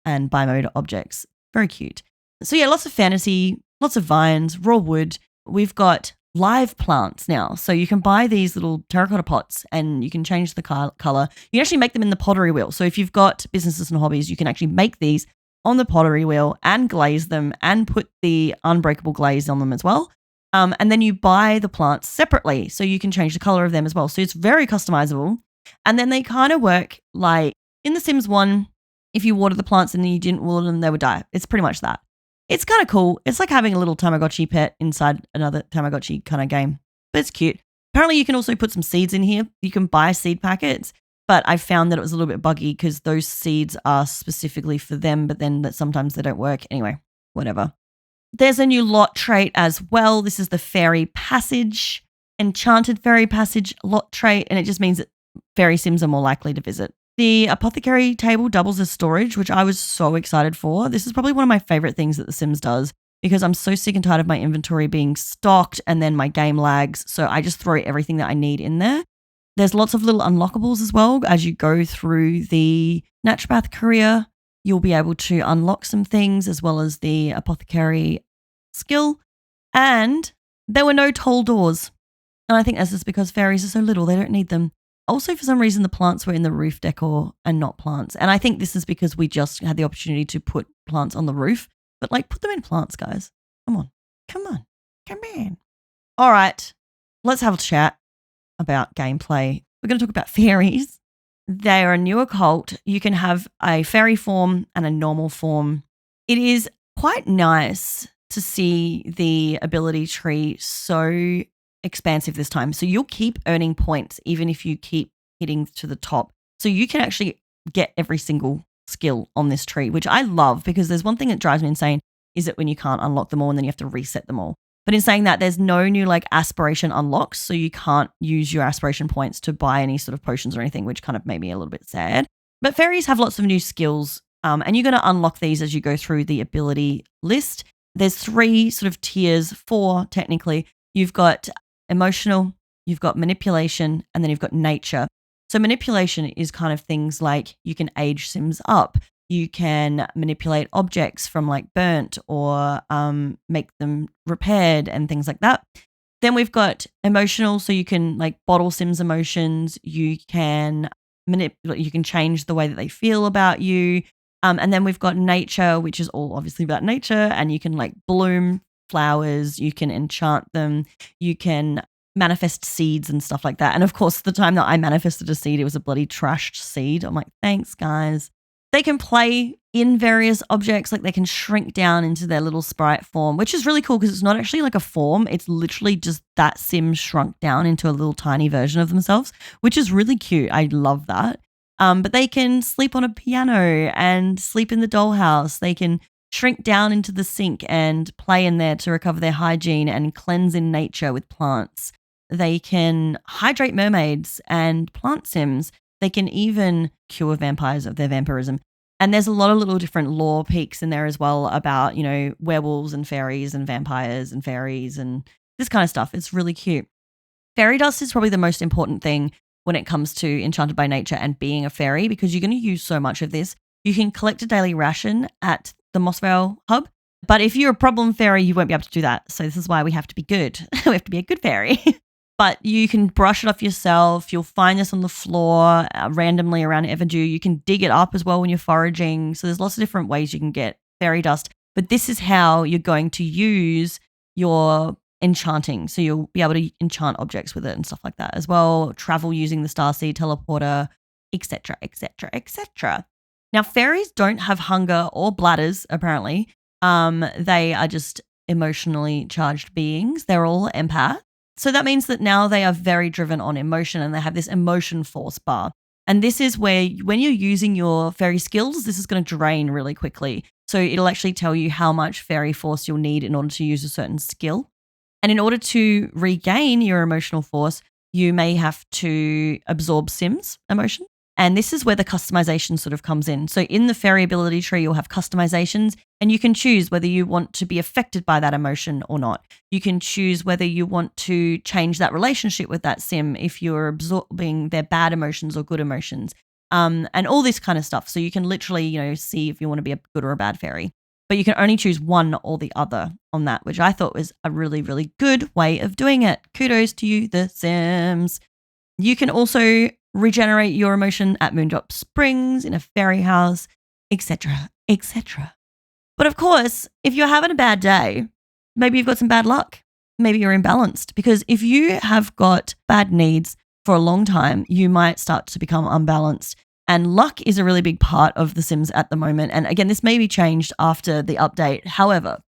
and buy mode objects. Very cute. So yeah, lots of fantasy, lots of vines, raw wood. We've got live plants now. So you can buy these little terracotta pots and you can change the color. You can actually make them in the pottery wheel. So if you've got businesses and hobbies, you can actually make these on the pottery wheel and glaze them and put the unbreakable glaze on them as well. And then you buy the plants separately so you can change the color of them as well. So it's very customizable. And then they kind of work like in The Sims 1, if you water the plants and then you didn't water them, they would die. It's pretty much that. It's kind of cool. It's like having a little Tamagotchi pet inside another Tamagotchi kind of game, but it's cute. Apparently you can also put some seeds in here. You can buy seed packets, but I found that it was a little bit buggy because those seeds are specifically for them, but then that sometimes they don't work. Anyway, whatever. There's a new lot trait as well. This is the Fairy Passage, Enchanted Fairy Passage lot trait, and it just means that fairy sims are more likely to visit. The apothecary table doubles as storage, which I was so excited for. This is probably one of my favorite things that The Sims does because I'm so sick and tired of my inventory being stocked and then my game lags. So I just throw everything that I need in there. There's lots of little unlockables as well. As you go through the naturopath career, you'll be able to unlock some things as well as the apothecary skill. And there were no tall doors. And I think that's just because fairies are so little, they don't need them. Also, for some reason, the plants were in the roof decor and not plants. And I think this is because we just had the opportunity to put plants on the roof. But like, put them in plants, guys. Come on. All right. Let's have a chat about gameplay. We're going to talk about fairies. They are a new occult. You can have a fairy form and a normal form. It is quite nice to see the ability tree so expansive this time. So you'll keep earning points even if you keep hitting to the top. So you can actually get every single skill on this tree, which I love because there's one thing that drives me insane is that when you can't unlock them all and then you have to reset them all. But in saying that, there's no new like aspiration unlocks. So you can't use your aspiration points to buy any sort of potions or anything, which kind of made me a little bit sad. But fairies have lots of new skills and you're going to unlock these as you go through the ability list. There's 3 sort of tiers, 4 technically. You've got emotional, you've got manipulation, and then you've got nature. So manipulation is kind of things like you can age Sims up. You can manipulate objects from like burnt or make them repaired and things like that. Then we've got emotional, so you can like bottle Sims emotions. You can manipulate, you can change the way that they feel about you. And then we've got nature, which is all obviously about nature, and you can like bloom flowers, you can enchant them, you can manifest seeds and stuff like that. And of course, the time that I manifested a seed, it was a bloody trashed seed. I'm like, thanks, guys. They can play in various objects, like they can shrink down into their little sprite form, which is really cool because it's not actually like a form. It's literally just that sim shrunk down into a little tiny version of themselves, which is really cute. I love that. But they can sleep on a piano and sleep in the dollhouse. They can shrink down into the sink and play in there to recover their hygiene and cleanse in nature with plants. They can hydrate mermaids and plant sims. They can even cure vampires of their vampirism. And there's a lot of little different lore peaks in there as well about, you know, werewolves and fairies and vampires and fairies and this kind of stuff. It's really cute. Fairy dust is probably the most important thing when it comes to Enchanted by Nature and being a fairy, because you're going to use so much of this. You can collect a daily ration at the Mossvale hub, but if you're a problem fairy, you won't be able to do that. So this is why we have to be good. We have to be a good fairy. But you can brush it off yourself. You'll find this on the floor randomly around Everdew. You can dig it up as well when you're foraging. So there's lots of different ways you can get fairy dust. But this is how you're going to use your enchanting. So you'll be able to enchant objects with it and stuff like that as well. Travel using the Starseed teleporter, etc., etc., etc. Now, fairies don't have hunger or bladders, apparently. They are just emotionally charged beings. They're all empaths. So that means that now they are very driven on emotion and they have this emotion force bar. And this is where when you're using your fairy skills, this is going to drain really quickly. So it'll actually tell you how much fairy force you'll need in order to use a certain skill. And in order to regain your emotional force, you may have to absorb Sims emotion. And this is where the customization sort of comes in. So in the fairy ability tree, you'll have customizations and you can choose whether you want to be affected by that emotion or not. You can choose whether you want to change that relationship with that sim if you're absorbing their bad emotions or good emotions, and all this kind of stuff. So you can literally, you know, see if you want to be a good or a bad fairy. But you can only choose one or the other on that, which I thought was a really, really good way of doing it. Kudos to you, The Sims. You can also regenerate your emotion at Moondrop Springs, in a fairy house, etc., etc. But of course, if you're having a bad day, maybe you've got some bad luck. Maybe you're imbalanced, because if you have got bad needs for a long time, you might start to become unbalanced. And luck is a really big part of The Sims at the moment. And again, this may be changed after the update. However,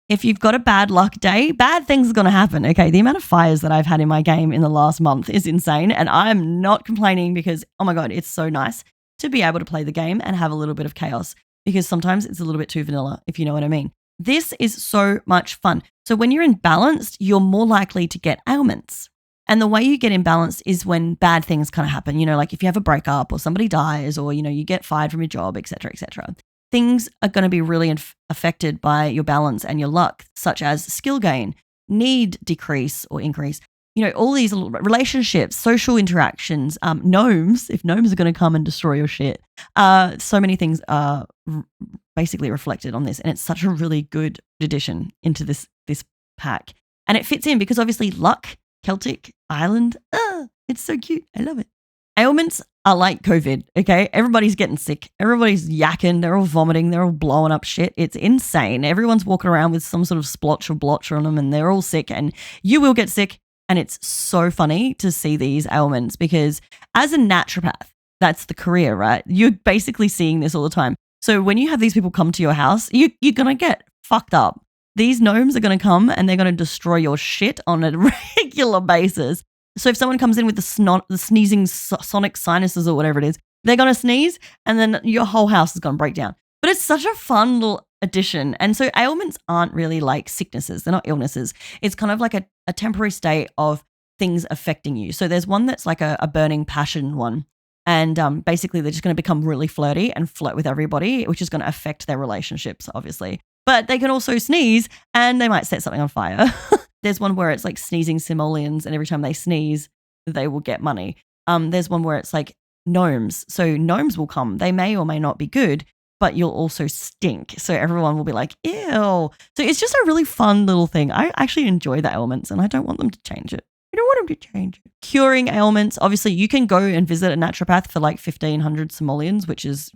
if you've got a bad luck day, bad things are going to happen. Okay, the amount of fires that I've had in my game in the last month is insane. And I'm not complaining because, oh my God, it's so nice to be able to play the game and have a little bit of chaos, because sometimes it's a little bit too vanilla, if you know what I mean. This is so much fun. So when you're imbalanced, you're more likely to get ailments. And the way you get imbalanced is when bad things kind of happen, you know, like if you have a breakup or somebody dies or, you know, you get fired from your job, etc., etc. Things are going to be really affected by your balance and your luck, such as skill gain, need decrease or increase, you know, all these relationships, social interactions, gnomes, if gnomes are going to come and destroy your shit. So many things are basically reflected on this. And it's such a really good addition into this pack. And it fits in because obviously luck, Celtic, Ireland, it's so cute. I love it. Ailments are like COVID, okay? Everybody's getting sick. Everybody's yakking. They're all vomiting. They're all blowing up shit. It's insane. Everyone's walking around with some sort of splotch or blotch on them and they're all sick, and you will get sick. And it's so funny to see these ailments because as a naturopath, that's the career, right? You're basically seeing this all the time. So when you have these people come to your house, you're going to get fucked up. These gnomes are going to come and they're going to destroy your shit on a regular basis. So if someone comes in with the sneezing sonic sinuses or whatever it is, they're going to sneeze and then your whole house is going to break down. But it's such a fun little addition. And so ailments aren't really like sicknesses. They're not illnesses. It's kind of like a temporary state of things affecting you. So there's one that's like a burning passion one. And basically they're just going to become really flirty and flirt with everybody, which is going to affect their relationships, obviously. But they can also sneeze and they might set something on fire. There's one where it's like sneezing simoleons, and every time they sneeze, they will get money. There's one where it's like gnomes. So gnomes will come. They may or may not be good, but you'll also stink. So everyone will be like, ew. So it's just a really fun little thing. I actually enjoy the ailments and I don't want them to change it. I don't want them to change it. Curing ailments. Obviously, you can go and visit a naturopath for like 1,500 simoleons, which is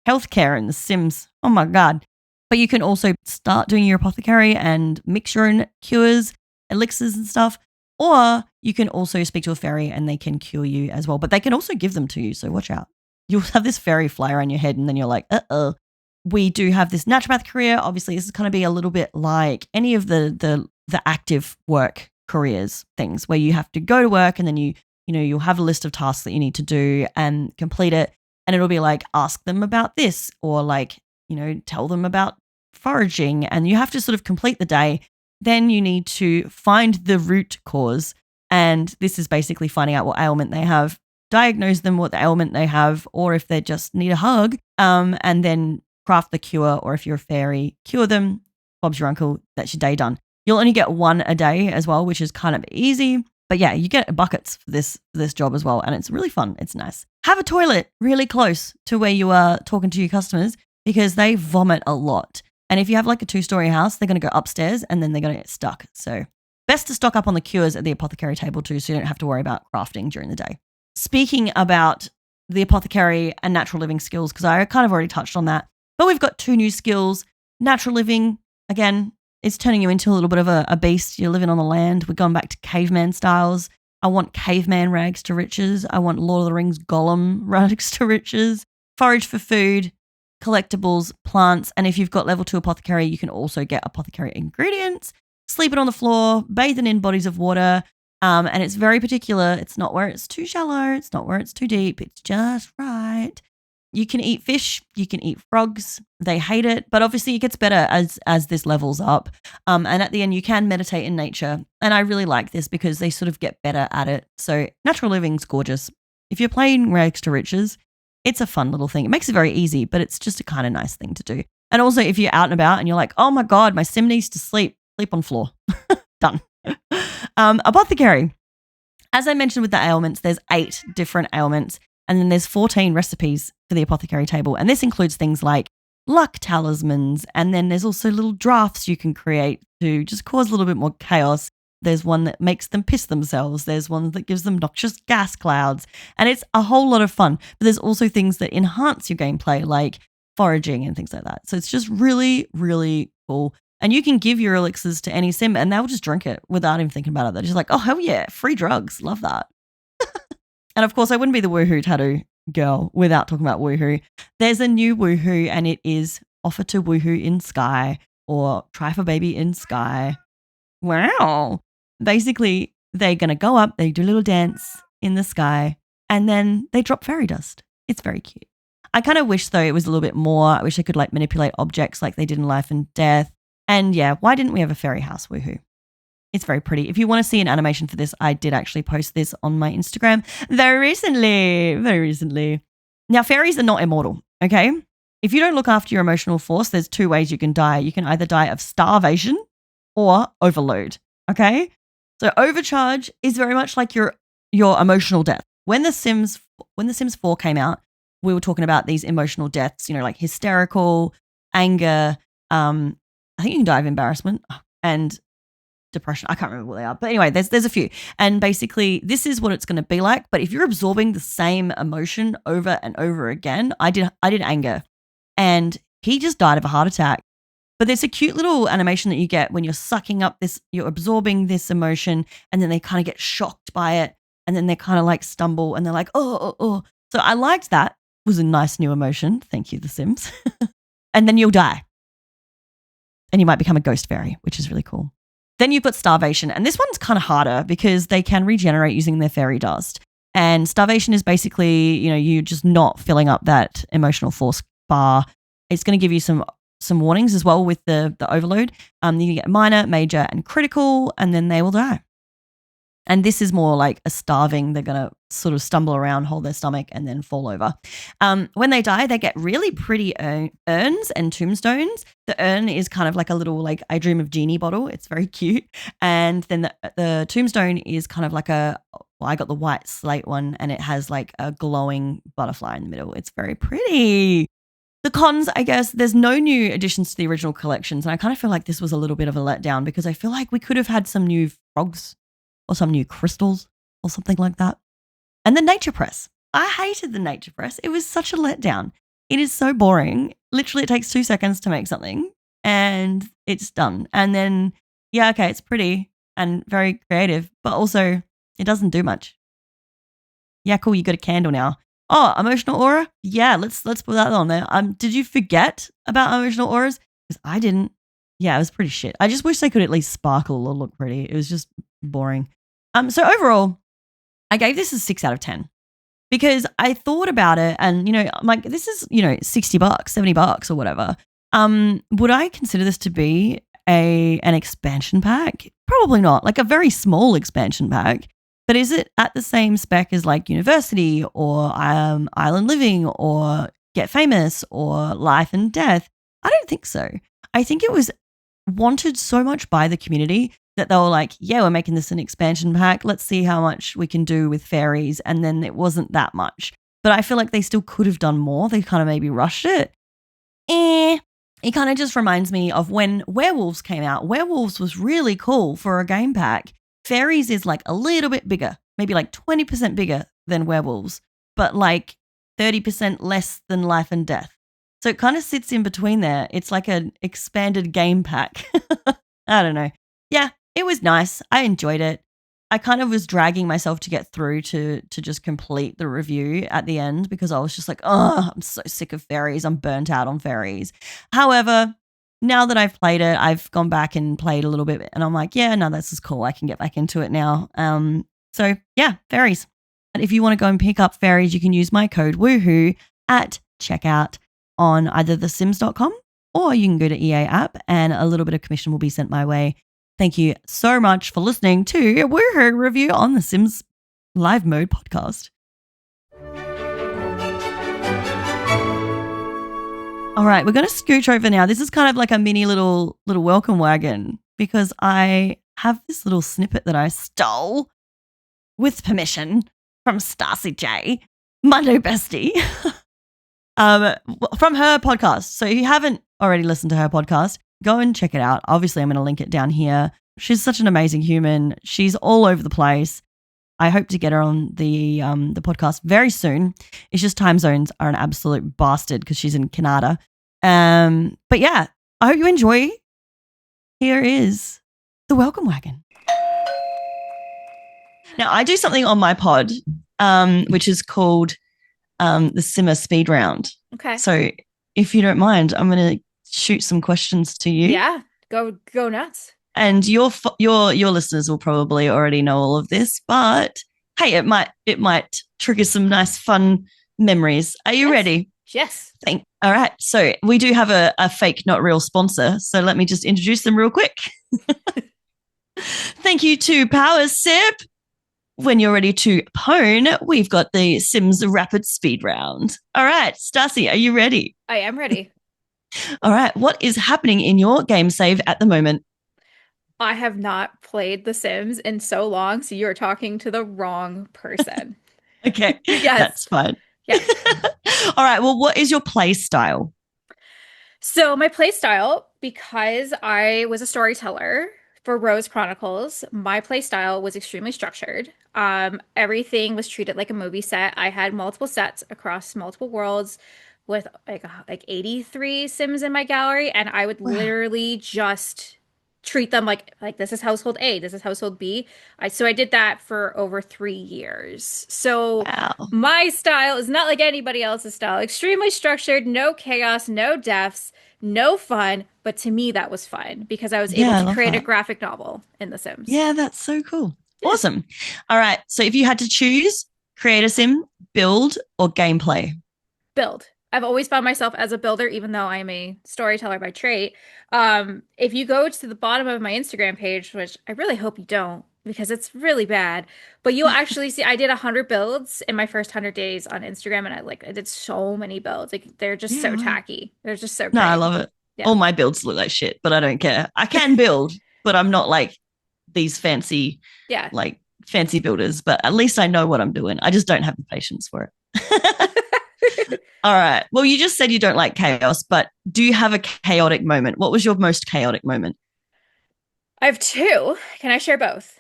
healthcare in The Sims. Oh my God. But you can also start doing your apothecary and mix your own cures, elixirs and stuff. Or you can also speak to a fairy and they can cure you as well. But they can also give them to you, so watch out. You'll have this fairy fly around your head and then you're like, uh-oh. We do have this naturopath career. Obviously, this is going to be a little bit like any of the active work careers things where you have to go to work and then you'll have a list of tasks that you need to do and complete it. And it'll be like, ask them about this or like, tell them about foraging, and you have to sort of complete the day. Then you need to find the root cause. And this is basically finding out what ailment they have, diagnose them what the ailment they have, or if they just need a hug, and then craft the cure. Or if you're a fairy, cure them. Bob's your uncle. That's your day done. You'll only get one a day as well, which is kind of easy. But yeah, you get buckets for this job as well. And it's really fun. It's nice. Have a toilet really close to where you are talking to your customers because they vomit a lot. And if you have like a 2-story house, they're going to go upstairs and then they're going to get stuck. So best to stock up on the cures at the apothecary table too, so you don't have to worry about crafting during the day. Speaking about the apothecary and natural living skills, because I kind of already touched on that, but we've got 2 new skills. Natural living, again, it's turning you into a little bit of a beast. You're living on the land. We're going back to caveman styles. I want caveman rags to riches. I want Lord of the Rings Gollum rags to riches. Forage for food, collectibles, plants. And if you've got level 2 apothecary, you can also get apothecary ingredients, sleeping on the floor, bathing in bodies of water. And it's very particular. It's not where it's too shallow. It's not where it's too deep. It's just right. You can eat fish. You can eat frogs. They hate it. But obviously it gets better as this levels up. And at the end, you can meditate in nature. And I really like this because they sort of get better at it. So natural living's gorgeous. If you're playing rags to riches, it's a fun little thing. It makes it very easy, but it's just a kind of nice thing to do. And also if you're out and about and you're like, oh my God, my sim needs to sleep on floor. Done. Apothecary. As I mentioned with the ailments, there's 8 different ailments. And then there's 14 recipes for the apothecary table. And this includes things like luck talismans. And then there's also little drafts you can create to just cause a little bit more chaos. There's one that makes them piss themselves. There's one that gives them noxious gas clouds. And it's a whole lot of fun. But there's also things that enhance your gameplay, like foraging and things like that. So it's just really, really cool. And you can give your elixirs to any sim and they'll just drink it without even thinking about it. They're just like, oh, hell yeah, free drugs. Love that. And of course, I wouldn't be the woohoo tattoo girl without talking about woohoo. There's a new woohoo and it is offer to woohoo in sky or try for baby in sky. Wow. Basically, they're going to go up, they do a little dance in the sky, and then they drop fairy dust. It's very cute. I kind of wish, though, it was a little bit more. I wish I could like manipulate objects like they did in Life and Death. And yeah, why didn't we have a fairy house woohoo? It's very pretty. If you want to see an animation for this, I did actually post this on my Instagram very recently. Now, fairies are not immortal, okay? If you don't look after your emotional force, there's 2 ways you can die. You can either die of starvation or overload, okay? So overcharge is very much like your emotional death. When The Sims 4 came out, we were talking about these emotional deaths, like hysterical, anger, I think you can die of embarrassment and depression. I can't remember what they are. But anyway, there's a few. And basically, this is what it's going to be like. But if you're absorbing the same emotion over and over again, I did anger. And he just died of a heart attack. But there's a cute little animation that you get when you're sucking up this, you're absorbing this emotion, and then they kind of get shocked by it. And then they kind of like stumble and they're like, oh. So I liked that. It was a nice new emotion. Thank you, The Sims. And then you'll die. And you might become a ghost fairy, which is really cool. Then you've got starvation. And this one's kind of harder because they can regenerate using their fairy dust. And starvation is basically, you're just not filling up that emotional force bar. It's going to give you some warnings as well with the overload. You can get minor, major, and critical, and then they will die. And this is more like a starving. They're going to sort of stumble around, hold their stomach, and then fall over. When they die, they get really pretty urns and tombstones. The urn is kind of like a little like I Dream of Jeannie bottle. It's very cute. And then the tombstone is kind of like I got the white slate one, and it has like a glowing butterfly in the middle. It's very pretty. The cons, I guess, there's no new additions to the original collections. And I kind of feel like this was a little bit of a letdown because I feel like we could have had some new frogs or some new crystals or something like that. And the nature press. I hated the nature press. It was such a letdown. It is so boring. Literally, it takes 2 seconds to make something and it's done. And then, yeah, okay, it's pretty and very creative, but also it doesn't do much. Yeah, cool, you got a candle now. Oh, emotional aura? Yeah, let's put that on there. Did you forget about emotional auras? Because I didn't. Yeah, it was pretty shit. I just wish they could at least sparkle or look pretty. It was just boring. So overall, I gave this a 6 out of 10 because I thought about it and, I'm like, this is, $60, $70 or whatever. Would I consider this to be an expansion pack? Probably not. Like a very small expansion pack. But is it at the same spec as like University or Island Living or Get Famous or Life and Death? I don't think so. I think it was wanted so much by the community that they were like, yeah, we're making this an expansion pack. Let's see how much we can do with fairies. And then it wasn't that much. But I feel like they still could have done more. They kind of maybe rushed it. It kind of just reminds me of when Werewolves came out. Werewolves was really cool for a game pack. Fairies is like a little bit bigger, maybe like 20% bigger than Werewolves, but like 30% less than Life and Death. So it kind of sits in between there. It's like an expanded game pack. I don't know. Yeah, it was nice. I enjoyed it. I kind of was dragging myself to get through to just complete the review at the end because I was just like, oh, I'm so sick of fairies. I'm burnt out on fairies. However, now that I've played it, I've gone back and played a little bit and I'm like, yeah, no, this is cool. I can get back into it now. So yeah, fairies. And if you want to go and pick up fairies, you can use my code woohoo at checkout on either thesims.com or you can go to EA app and a little bit of commission will be sent my way. Thank you so much for listening to a Woohoo review on the Sims Live Mode podcast. All right, we're going to scooch over now. This is kind of like a mini little welcome wagon because I have this little snippet that I stole with permission from StassiJ, my new bestie, from her podcast. So if you haven't already listened to her podcast, go and check it out. Obviously, I'm going to link it down here. She's such an amazing human. She's all over the place. I hope to get her on the podcast very soon. It's just time zones are an absolute bastard because she's in Canada. But yeah, I hope you enjoy. Here is the welcome wagon. Now, I do something on my pod, which is called the Simmer Speed Round. Okay. So if you don't mind, I'm going to shoot some questions to you. Yeah, go nuts. And your listeners will probably already know all of this, but hey, it might trigger some nice fun memories. Are you ready? Yes. All right. So we do have a fake, not real sponsor. So let me just introduce them real quick. Thank you to Power Sip. When you're ready to pwn, we've got the Sims Rapid Speed Round. All right, Stassi, are you ready? I am ready. All right. What is happening in your game save at the moment? I have not played The Sims in so long, so you're talking to the wrong person. Okay. Yes. That's fine. Yeah. All right. Well, what is your play style? So my play style, because I was a storyteller for Rose Chronicles, my play style was extremely structured. Everything was treated like a movie set. I had multiple sets across multiple worlds with like 83 Sims in my gallery, and I would literally just treat them like this is household A, this is household B. So I did that for over 3 years. So my style is not like anybody else's style. Extremely structured, no chaos, no deaths, no fun. But to me, that was fun because I was able to create a graphic novel in The Sims. Yeah, that's so cool. Awesome. All right. So if you had to choose, create a sim, build, or gameplay? Build. I've always found myself as a builder, even though I'm a storyteller by trait. If you go to the bottom of my Instagram page, which I really hope you don't, because it's really bad, but you'll actually see I did 100 builds in my first 100 days on Instagram, and I did so many builds. Like they're just so tacky. They're just so great. No, I love it. Yeah. All my builds look like shit, but I don't care. I can build, but I'm not like these fancy, fancy builders. But at least I know what I'm doing. I just don't have the patience for it. All right. Well, you just said you don't like chaos, but do you have a chaotic moment? What was your most chaotic moment? I have two. Can I share both?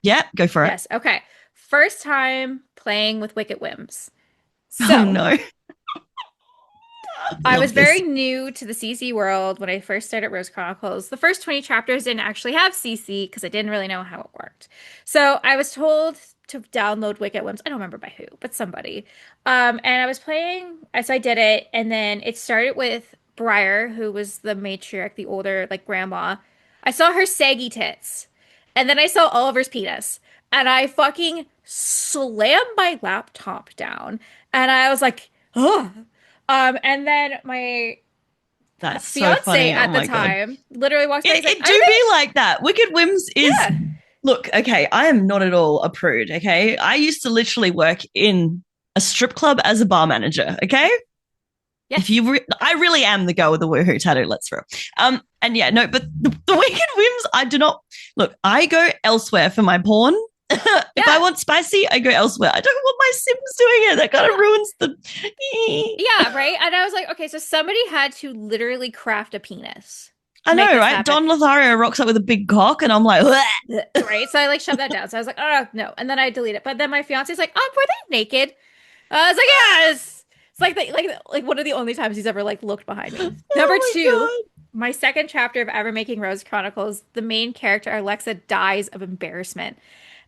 Yeah, go for it. Yes. Okay. First time playing with Wicked Whims. Oh So no. I was Love this. very new to the CC world when I first started Rose Chronicles. The first 20 chapters didn't actually have CC because I didn't really know how it worked. So I was told to download Wicked Whims. I don't remember by who, but somebody. And I was playing, so I did it, and then it started with Briar, who was the matriarch, the older like grandma. I saw her saggy tits, and then I saw Oliver's penis, and I fucking slammed my laptop down, and I was like, oh. And then my That's so fiance funny. Oh at the my God. time literally walks by. He's like, It "Are do they?" be like that. Wicked Whims is, Yeah, look, okay, I am not at all a prude, okay? I used to literally work in a strip club as a bar manager, okay? yeah, If you, I really am the girl with the woohoo tattoo. Let's throw. And yeah, no, but the Wicked Whims, I do not look. I go elsewhere for my porn. If I yeah, want spicy, I go elsewhere. I don't want my Sims doing it. That kind of ruins the. yeah, right. And I was like, okay, so somebody had to literally craft a penis I to make know, this right? happen. Don Lothario rocks up with a big cock, and I'm like, Right. So I like shoved that down. So I was like, oh no. And then I delete it. But then my fiance's like, oh, were they naked? I was like, yes. It's like like one of the only times he's ever like looked behind me. Number oh my two, god. my second chapter of ever making Rose Chronicles, the main character Alexa dies of embarrassment.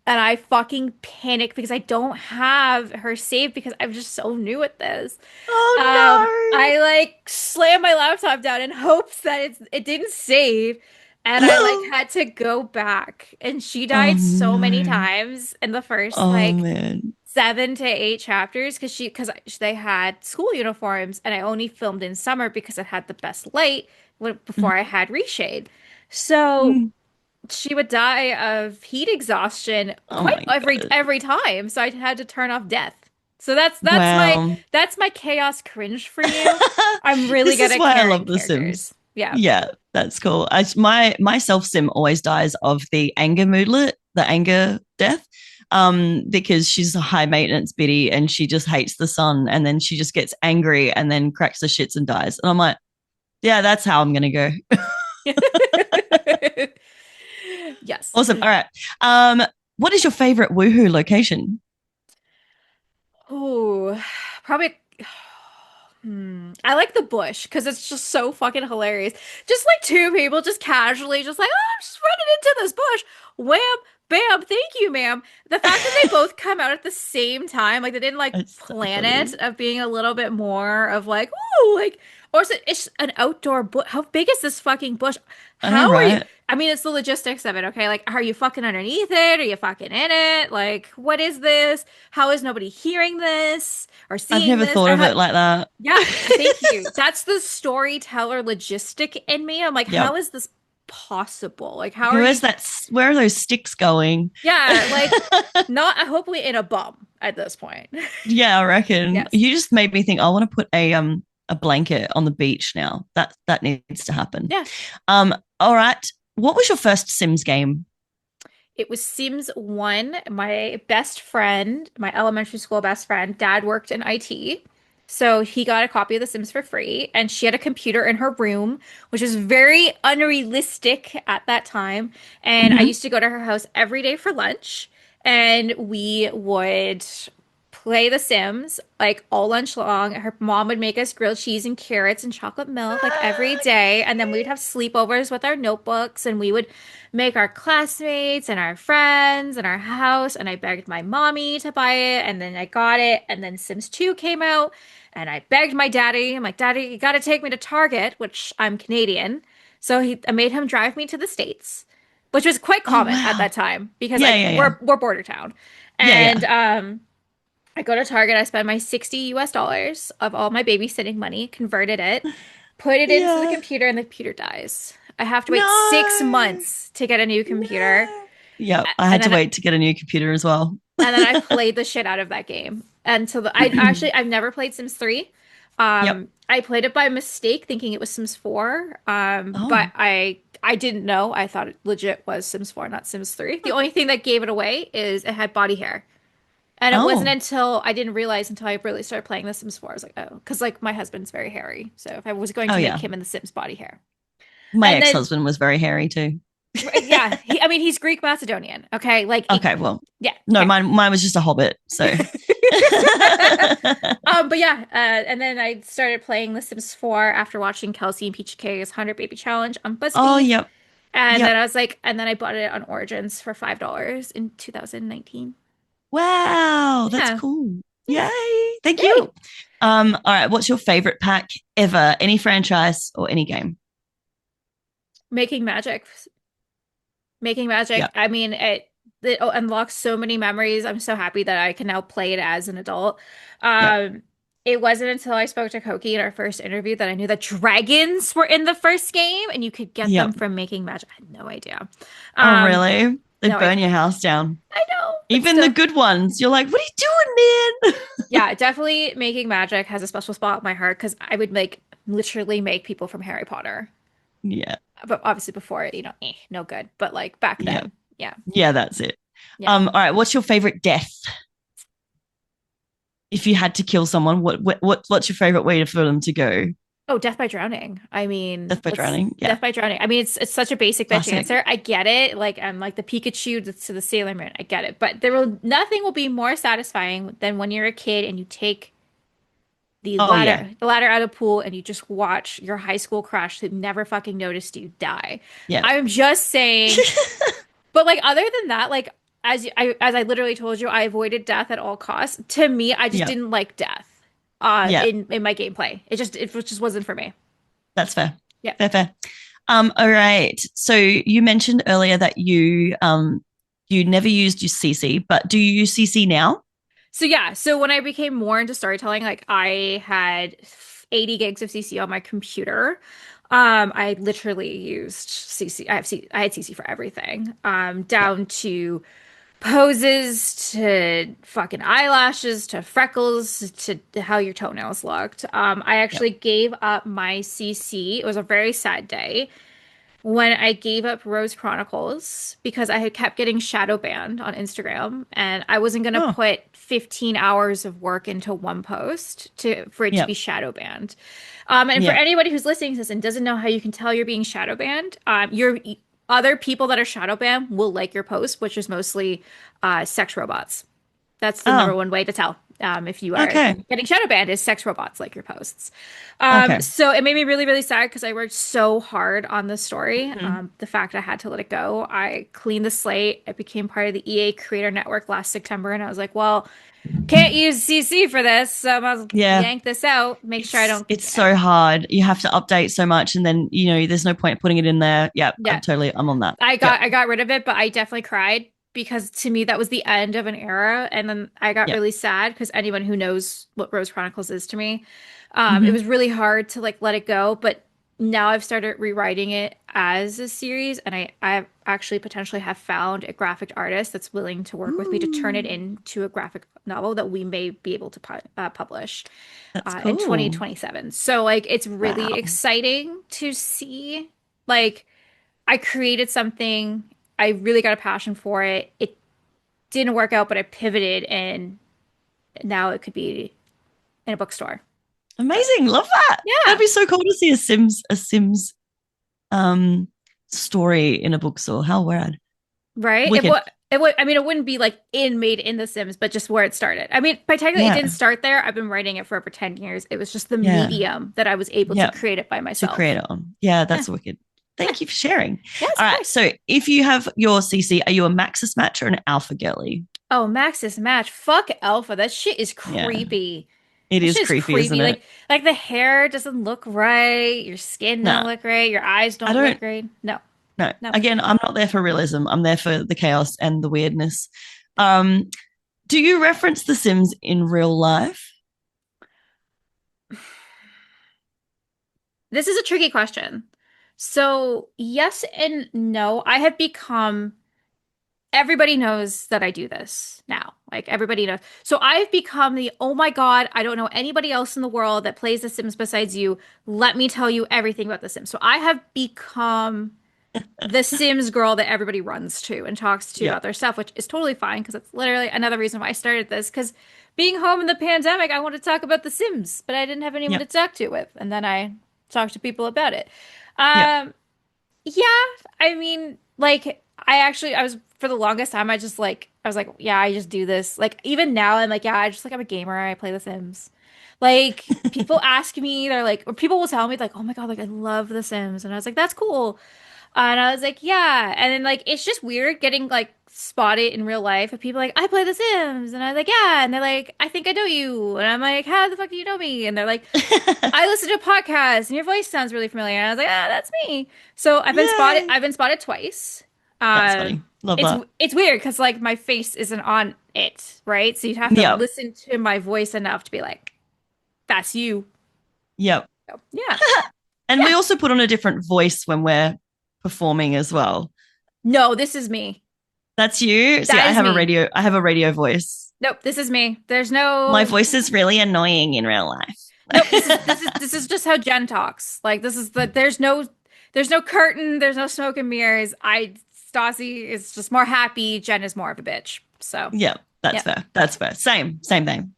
And I fucking panic because I don't have her saved because I'm just so new at this. Oh I like slammed my laptop down in hopes that it didn't save. And I like no. had to go back. And she Oh died so many no. times in the first Oh like man. 7 to 8 chapters because they had school uniforms and I only filmed in summer because it had the best light before I had reshade. So Mm. she would die of heat exhaustion Oh quite my god. every time. So I had to turn off death. So Wow. that's my chaos cringe for you. I'm really This good is at why I carrying love The Sims. characters. Yeah. Yeah, that's cool. My self sim always dies of the anger moodlet, the anger death, because she's a high maintenance biddy and she just hates the sun, and then she just gets angry and then cracks the shits and dies. And I'm like, yeah, that's how I'm gonna go. Yes. Awesome. All right. Um, what is your favorite woohoo location? Oh, probably. I like the bush because it's just so fucking hilarious. Just like two people just casually, just like, oh, I'm just running into this bush. Wham, bam, thank you, ma'am. The fact that they both come out at the same time, like they didn't like It's so plan funny. it of being a little bit more of like, ooh, like, or is it, it's an outdoor bush. How big is this fucking bush? I know, How are you? right? I mean, it's the logistics of it, okay? Like, are you fucking underneath it? Are you fucking in it? Like, what is this? How is nobody hearing this or I've seeing never this? thought Or of how, it like that. yeah, thank you. That's the storyteller logistic in me. I'm like, how Yep. is this possible? Like, how are you? Where's that? Where are those sticks going? Yeah, like, not hopefully in a bum at this point. Yeah, I reckon. Yes. You just made me think I want to put a blanket on the beach now. That needs to happen. Yeah. All right. What was your first Sims game? It was Sims 1. My best friend, my elementary school best friend, dad worked in IT. So he got a copy of The Sims for free, and she had a computer in her room, which was very unrealistic at that time. And I Mm-hmm. used to go to her house every day for lunch, and we would play The Sims like all lunch long. Her mom would make us grilled cheese and carrots and chocolate milk like every day, and then we'd have sleepovers with our notebooks, and we would make our classmates and our friends and our house. And I begged my mommy to buy it, and then I got it, and then Sims 2 came out. And I begged my daddy. I'm like, Daddy, you got to take me to Target, which I'm Canadian. So I made him drive me to the States, which was quite Oh common at wow. that time because Yeah, like yeah, yeah. we're border town. Yeah, And yeah. I go to Target, I spend my 60 US dollars of all my babysitting money, converted it, put it into the Yeah. computer, and the computer dies. I have to wait six No. months to get a new computer. No. Yep. I And had to then wait to get a new computer as well. I played the shit out of that game. And so I've never played Sims 3. Yep. I played it by mistake thinking it was Sims 4. But Oh. I didn't know. I thought it legit was Sims 4, not Sims 3. The only thing that gave it away is it had body hair. And it wasn't Oh, until I didn't realize until I really started playing The Sims 4. I was like, oh, because like my husband's very hairy. So if I was going oh to make yeah. him in The Sims body hair. My And then, ex-husband was very hairy too. yeah, I mean, he's Greek Macedonian. Okay. Like, Okay, well, yeah. no, Okay. mine was just a hobbit. So, But yeah, and then I started playing The Sims 4 after watching Kelsey and Peach K's 100 Baby Challenge on oh, BuzzFeed. yep, And then yep. I was like, and then I bought it on Origins for $5 in 2019. Wow, that's Yeah. cool. Yay. Thank Yay. you. All right, what's your favorite pack ever? Any franchise or any game? Making Magic. Making Magic. Yep, I mean, it unlocks so many memories. I'm so happy that I can now play it as an adult. yep, Um, it wasn't until I spoke to Koki in our first interview that I knew that dragons were in the first game and you could get them yep. from Making Magic. I had no idea. Oh, Um, really? They no burn idea. your house down. I know, but Even the still. good ones. You're like, what are you doing, man? Yeah, definitely Making Magic has a special spot in my heart because I would like literally make people from Harry Potter. Yeah, But obviously before, no good. But like back yeah, then, yeah, yeah, that's it. yeah. All right, what's your favorite death? If you had to kill someone, what's your favorite way for them to go? Oh, death by drowning. I mean, Death by what's drowning? Yeah, death by drowning? I mean, it's such a basic bitch classic. answer. I get it. Like I'm like the Pikachu to the Sailor Moon. I get it. But nothing will be more satisfying than when you're a kid and you take Oh yeah, the ladder out of the pool and you just watch your high school crush who never fucking noticed you die. yeah. I'm just saying. But like other than that, like as I literally told you, I avoided death at all costs. To me, I just Yeah, didn't like death yeah. in my gameplay. It just wasn't for me. That's fair. Yeah. Fair, fair. All right. So you mentioned earlier that you never used your CC, but do you use CC now? So yeah, so when I became more into storytelling, like I had 80 gigs of CC on my computer. I literally used CC. I had CC for everything. Yeah. Down to poses to fucking eyelashes to freckles to how your toenails looked. I Yeah. actually gave up my CC. It was a very sad day when I gave up Rose Chronicles because I had kept getting shadow banned on Instagram and I wasn't going to Oh, put 15 hours of work into one post for it to yeah. be shadow banned. And for Yeah. anybody who's listening to this and doesn't know how you can tell you're being shadow banned, your other people that are shadow banned will like your post, which is mostly sex robots. That's the number Oh, one way to tell if you are okay. getting shadow banned is sex robots like your posts. Okay. So it made me really, really sad because I worked so hard on the story. Mhm. The fact I had to let it go. I cleaned the slate. It became part of the EA Creator Network last September, and I was like, well, can't use CC for this, so I must Yeah. yank this out. Make sure I don't. It's so hard. You have to update so much and then, there's no point putting it in there. Yeah, Yeah, I'm on that. I Yep. got rid of it, but I definitely cried because to me that was the end of an era, and then I got Yep. really sad because anyone who knows what Rose Chronicles is to me, it Hmm. was really hard to like let it go. But now I've started rewriting it as a series, and I actually potentially have found a graphic artist that's willing to work with me to turn it Ooh, into a graphic novel that we may be able to publish that's in cool. 2027. So like it's really Wow. exciting to see like. I created something. I really got a passion for it. It didn't work out, but I pivoted and now it could be in a bookstore. But Amazing. Love that. That'd yeah, be so cool to see a Sims um story in a bookstore. How rad. right? Wicked. I mean, it wouldn't be like made in The Sims, but just where it started. I mean, by technically it didn't Yeah. start there. I've been writing it for over 10 years. It was just the Yeah. medium that I was able to Yeah. create it by To create myself. it on. Yeah, Yeah, that's wicked. yeah. Thank you for sharing. Yes, All of right. course. So if you have your CC, are you a Maxis match or an alpha girly? Oh, Max's match. Fuck Alpha. That shit is Yeah. creepy. It That is shit is creepy, isn't creepy. it? Like the hair doesn't look right. Your skin don't Nah, look right. Your eyes I don't look don't. right. No, No. no. Again, I'm not there for realism. I'm there for the chaos and the weirdness. Um, do you reference The Sims in real life? This is a tricky question. So, yes and no. Everybody knows that I do this now. Like, everybody knows. So, I've become oh my God, I don't know anybody else in the world that plays The Sims besides you. Let me tell you everything about The Sims. So, I have become the Sims girl that everybody runs to and talks to Yep. about their stuff, which is totally fine because it's literally another reason why I started this. Because being home in the pandemic, I wanted to talk about the Sims, but I didn't have anyone to Yep. talk to with, and then I talked to people about it. Yep. Um, yeah, I mean, like I was for the longest time I was like, yeah, I just do this. Like even now I'm like, yeah, I'm a gamer, I play The Sims. Like people ask me, they're like, or people will tell me like, oh my God, like I love The Sims. And I was like, that's cool. And I was like, yeah. And then like it's just weird getting like spotted in real life of people like, I play The Sims. And I was like, yeah. And they're like, I think I know you. And I'm like, how the fuck do you know me? And they're like, I listen to podcasts and your voice sounds really familiar. And I was like, ah, that's me. So Yay. I've been spotted twice. That's funny. Love It's that. it's weird because like my face isn't on it, right? So you'd have to Yep. listen to my voice enough to be like, that's you. Yep. So, yeah. And Yeah. we also put on a different voice when we're performing as well. No, this is me. That's you. See, That is me. I have a radio voice. Nope, this is me. There's My no voice is really annoying in real nope, life. this is just how Jen talks. Like this is the there's no curtain, there's no smoke and mirrors. I Stassi is just more happy. Jen is more of a bitch. So Yeah, that's yeah. fair. That's fair. Same thing.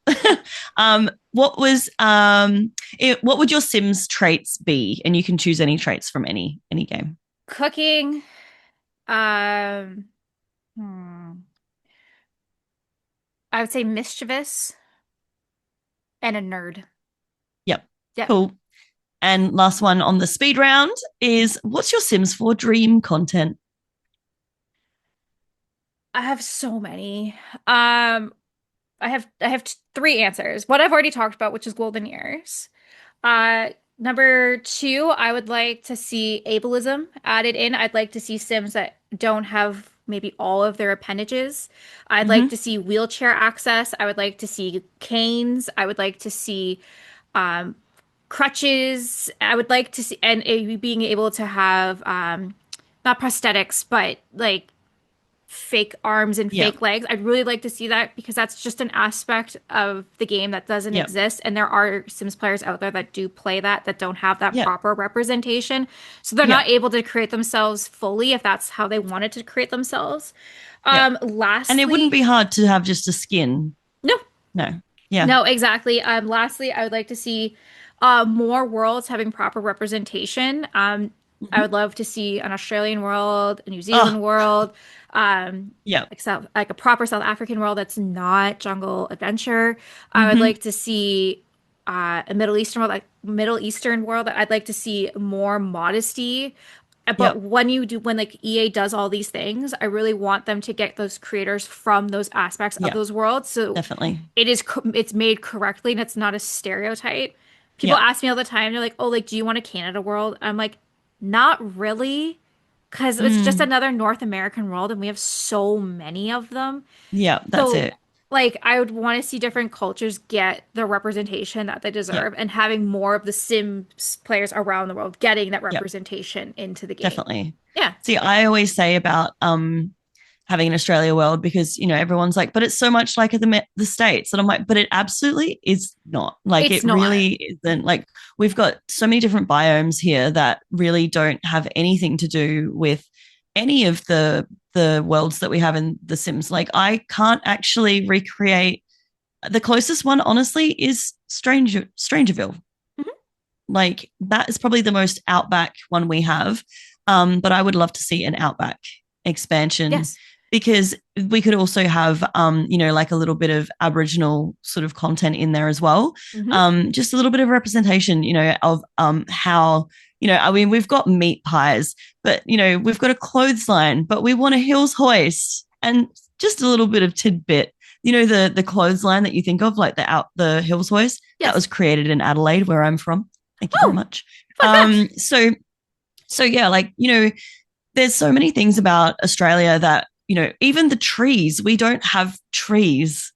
What was what would your Sims traits be? And you can choose any traits from any game. Cooking, um, hmm, I would say mischievous and a nerd. Yep. Yeah. Cool. And last one on the speed round is what's your Sims 4 dream content? I have so many. I have three answers. What I've already talked about, which is golden years. Uh, Number two, I would like to see ableism added in. I'd like to see Sims that don't have maybe all of their appendages. I'd like Mm-hmm. to see wheelchair access. I would like to see canes. I would like to see um, crutches. I would like to see and being able to have not prosthetics, but like fake arms and Yeah. fake legs. I'd really like to see that because that's just an aspect of the game that doesn't Yeah. exist. And there are Sims players out there that do play that don't have that Yeah. proper representation. So they're Yeah. not able to create themselves fully if that's how they wanted to create themselves. Yeah. And it wouldn't Lastly, be hard to have just a skin. no, No. Yeah. no, exactly. Lastly, I would like to see more worlds having proper representation. I Mm-hmm. would love to see an Australian world, a New Oh, Zealand world, yeah. like a proper South African world that's not jungle adventure. I would Mm-hmm. like to see a Middle Eastern world. I'd like to see more modesty. But Yep. when like EA does all these things, I really want them to get those creators from those aspects of Yeah. those worlds. So Definitely. it's made correctly and it's not a stereotype. People Yeah. ask me all the time, they're like, "Oh, like, do you want a Canada world?" I'm like, "Not really, because it's just Mm. another North American world, and we have so many of them." Yeah. That's So, it. like, I would want to see different cultures get the representation that they Yeah. deserve, and having more of the Sims players around the world getting that Yeah. representation into the game. Definitely. Yeah, See, I always say about having an Australia world because everyone's like, but it's so much like the States, and I'm like, but it absolutely is not. Like, it's it not. really isn't. Like, we've got so many different biomes here that really don't have anything to do with any of the worlds that we have in The Sims. Like, I can't actually recreate. The closest one, honestly, is Strangerville. Mhm. Like, that is probably the most outback one we have. But I would love to see an outback expansion Yes. because we could also have like a little bit of Aboriginal sort of content in there as well. Hmm. Just a little bit of representation, of how, I mean, we've got meat pies, but we've got a clothesline, but we want a hills hoist and just a little bit of tidbit. The clothesline that you think of, like the hills hoist, that Yes. was created in Adelaide, where I'm from. Thank you very Oh, much. fun fact. So yeah, like, there's so many things about Australia that, even the trees, we don't have trees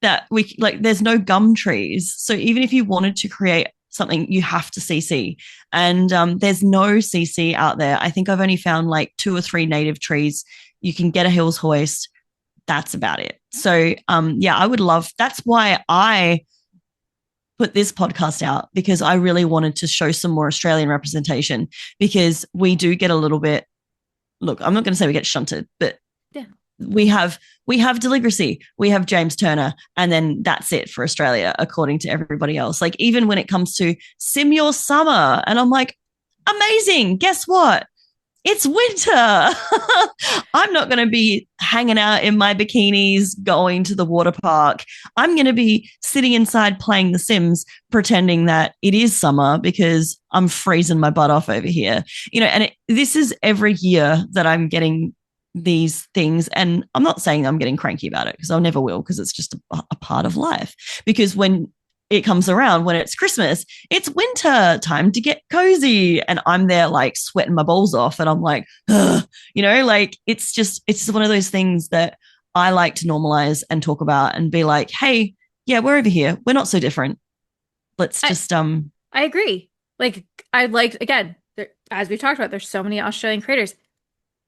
that we like, there's no gum trees. So even if you wanted to create something, you have to CC. And there's no CC out there. I think I've only found like 2 or 3 native trees. You can get a hills hoist. That's about it. So yeah, I would love, that's why I put this podcast out because I really wanted to show some more Australian representation, because we do get a little bit, look, I'm not going to say we get shunted, but Yeah. we have Deligracy, we have James Turner, and then that's it for Australia, according to everybody else. Like, even when it comes to Sim Your Summer, and I'm like, amazing. Guess what? It's winter. I'm not going to be hanging out in my bikinis, going to the water park. I'm going to be sitting inside playing The Sims, pretending that it is summer because I'm freezing my butt off over here. And this is every year that I'm getting these things. And I'm not saying I'm getting cranky about it, because I never will, because it's just a part of life. Because when it comes around, when it's Christmas, it's winter time to get cozy, and I'm there like sweating my balls off, and I'm like, like it's just one of those things that I like to normalize and talk about and be like, hey, yeah, we're over here, we're not so different. Let's just I agree. Like, I like, again, as we talked about, there's so many Australian creators.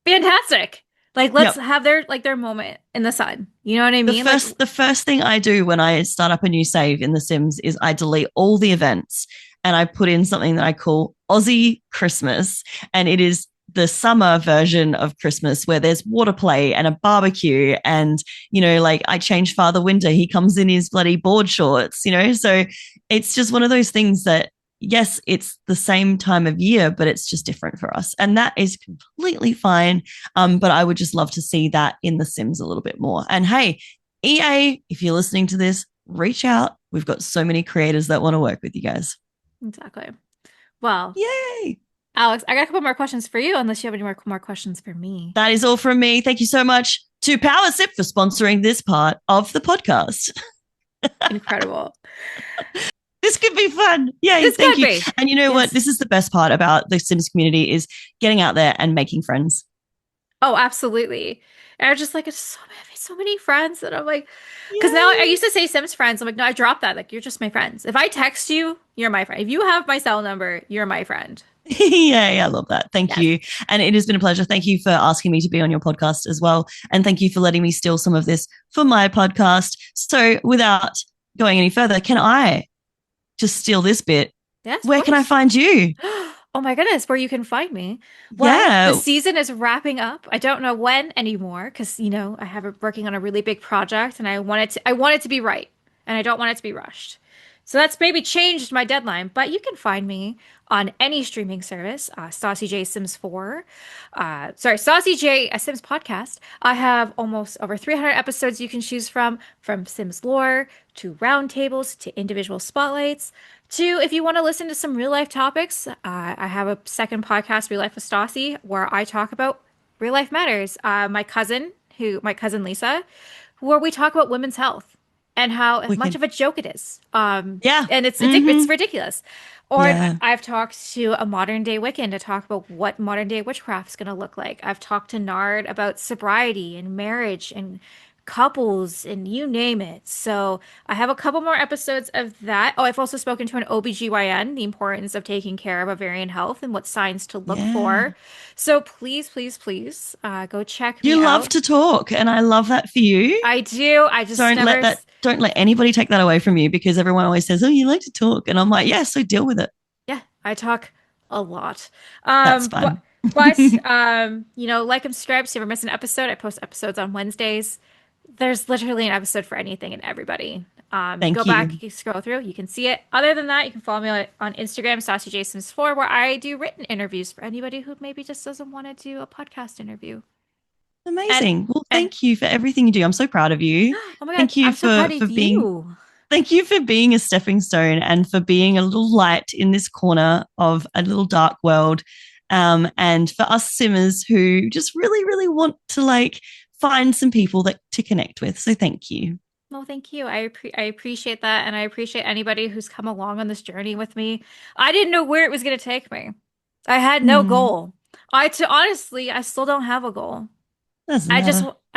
Fantastic. Like, let's have their moment in the sun. You know what I mean? The first thing I do when I start up a new save in The Sims is I delete all the events, and I put in something that I call Aussie Christmas. And it is the summer version of Christmas, where there's water play and a barbecue. And, like, I change Father Winter. He comes in his bloody board shorts, So it's just one of those things that, yes, it's the same time of year, but it's just different for us. And that is completely fine. But I would just love to see that in The Sims a little bit more. And hey, EA, if you're listening to this, reach out. We've got so many creators that want to work with you guys. Exactly. Well, yay. Alex, I got a couple more questions for you, unless you have any more questions for me. That is all from me. Thank you so much to Power Sip for sponsoring this part of the podcast. Incredible. This could be fun. Yay, thank you. And you know what? This is the best part about the Sims community, is getting out there and making friends. Oh, absolutely. And I'm just like, it's so many friends that I'm like, because now I used to say Sims friends. I'm like, no, I dropped that. Like, you're just my friends. If I text you, you're my friend. If you have my cell number, you're my friend. Yeah, I love that. Thank you. And it has been a pleasure. Thank you for asking me to be on your podcast as well. And thank you for letting me steal some of this for my podcast. So without going any further, can I just steal this bit? Yes. Where can I find you? Oh my goodness, where you can find me. Well, the season is wrapping up. I don't know when anymore, because I have working on a really big project, and I want it to be right, and I don't want it to be rushed. So that's maybe changed my deadline, but you can find me on any streaming service, StassiJ Sims 4. StassiJ, a Sims podcast. I have almost over 300 episodes you can choose from Sims lore to roundtables to individual spotlights to, if you want to listen to some real life topics, I have a second podcast, Real Life with Stassi, where I talk about real life matters. My cousin Lisa, where we talk about women's health and how much of a joke it is. And it's ridiculous. Or I've talked to a modern day Wiccan to talk about what modern day witchcraft is going to look like. I've talked to Nard about sobriety and marriage and couples and you name it. So I have a couple more episodes of that. Oh, I've also spoken to an OBGYN, the importance of taking care of ovarian health and what signs to look for. So please, please, please go check me out. You love to talk, and I love that for you. I do. I just don't let anybody take that away from you, because everyone always says, oh, you like to talk. And I'm like, yeah, so deal with it. Yeah, I talk a lot. That's fun. But like and subscribe so you never miss an episode. I post episodes on Wednesdays. There's literally an episode for anything and everybody. Go back, you scroll through, you can see it. Other than that, you can follow me on Instagram, StassiJSims4, where I do written interviews for anybody who maybe just doesn't want to do a podcast interview. Amazing. Thank you for everything you do. I'm so proud of you. Oh my God, thank you for being. Thank you for being a stepping stone and for being a little light in this corner of a little dark world. And for us Simmers who just really, really want to find some people to connect with. So thank you. Well, thank you. I appreciate that. And I appreciate anybody who's come along on this journey with me. I didn't know where it was going to take me. I had no goal. Honestly, I still don't have a goal. I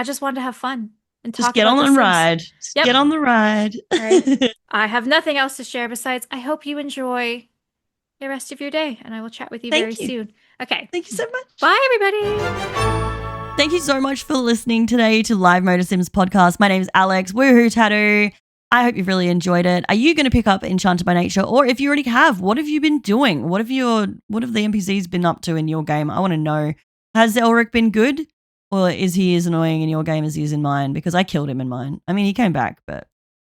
just wanted to have fun and talk. Just get on the ride. Get on the ride. Right. I have nothing else to share besides I hope you enjoy the rest of your day, and I will chat with you very soon. Okay. Thank you so much. Bye, everybody. Thank you so much for listening today to Live Mode Sims podcast. My name is Alex. Woohoo tattoo. I hope you've really enjoyed it. Are you going to pick up Enchanted by Nature? Or if you already have, what have you been doing? What have the NPCs been up to in your game? I want to know. Has Elric been good? Or is he as annoying in your game as he is in mine? Because I killed him in mine. I mean, he came back, but,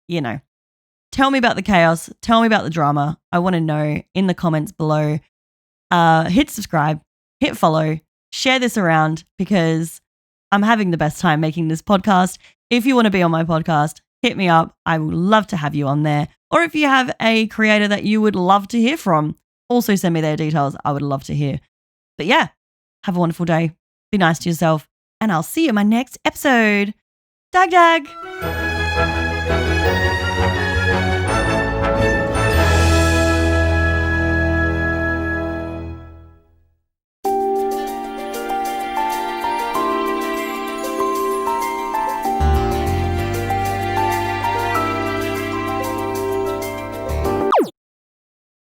you know. Tell me about the chaos. Tell me about the drama. I want to know in the comments below. Hit subscribe. Hit follow. Share this around because I'm having the best time making this podcast. If you want to be on my podcast, hit me up. I would love to have you on there. Or if you have a creator that you would love to hear from, also send me their details. I would love to hear. But yeah, have a wonderful day. Be nice to yourself. And I'll see you in my next episode. Dag dag.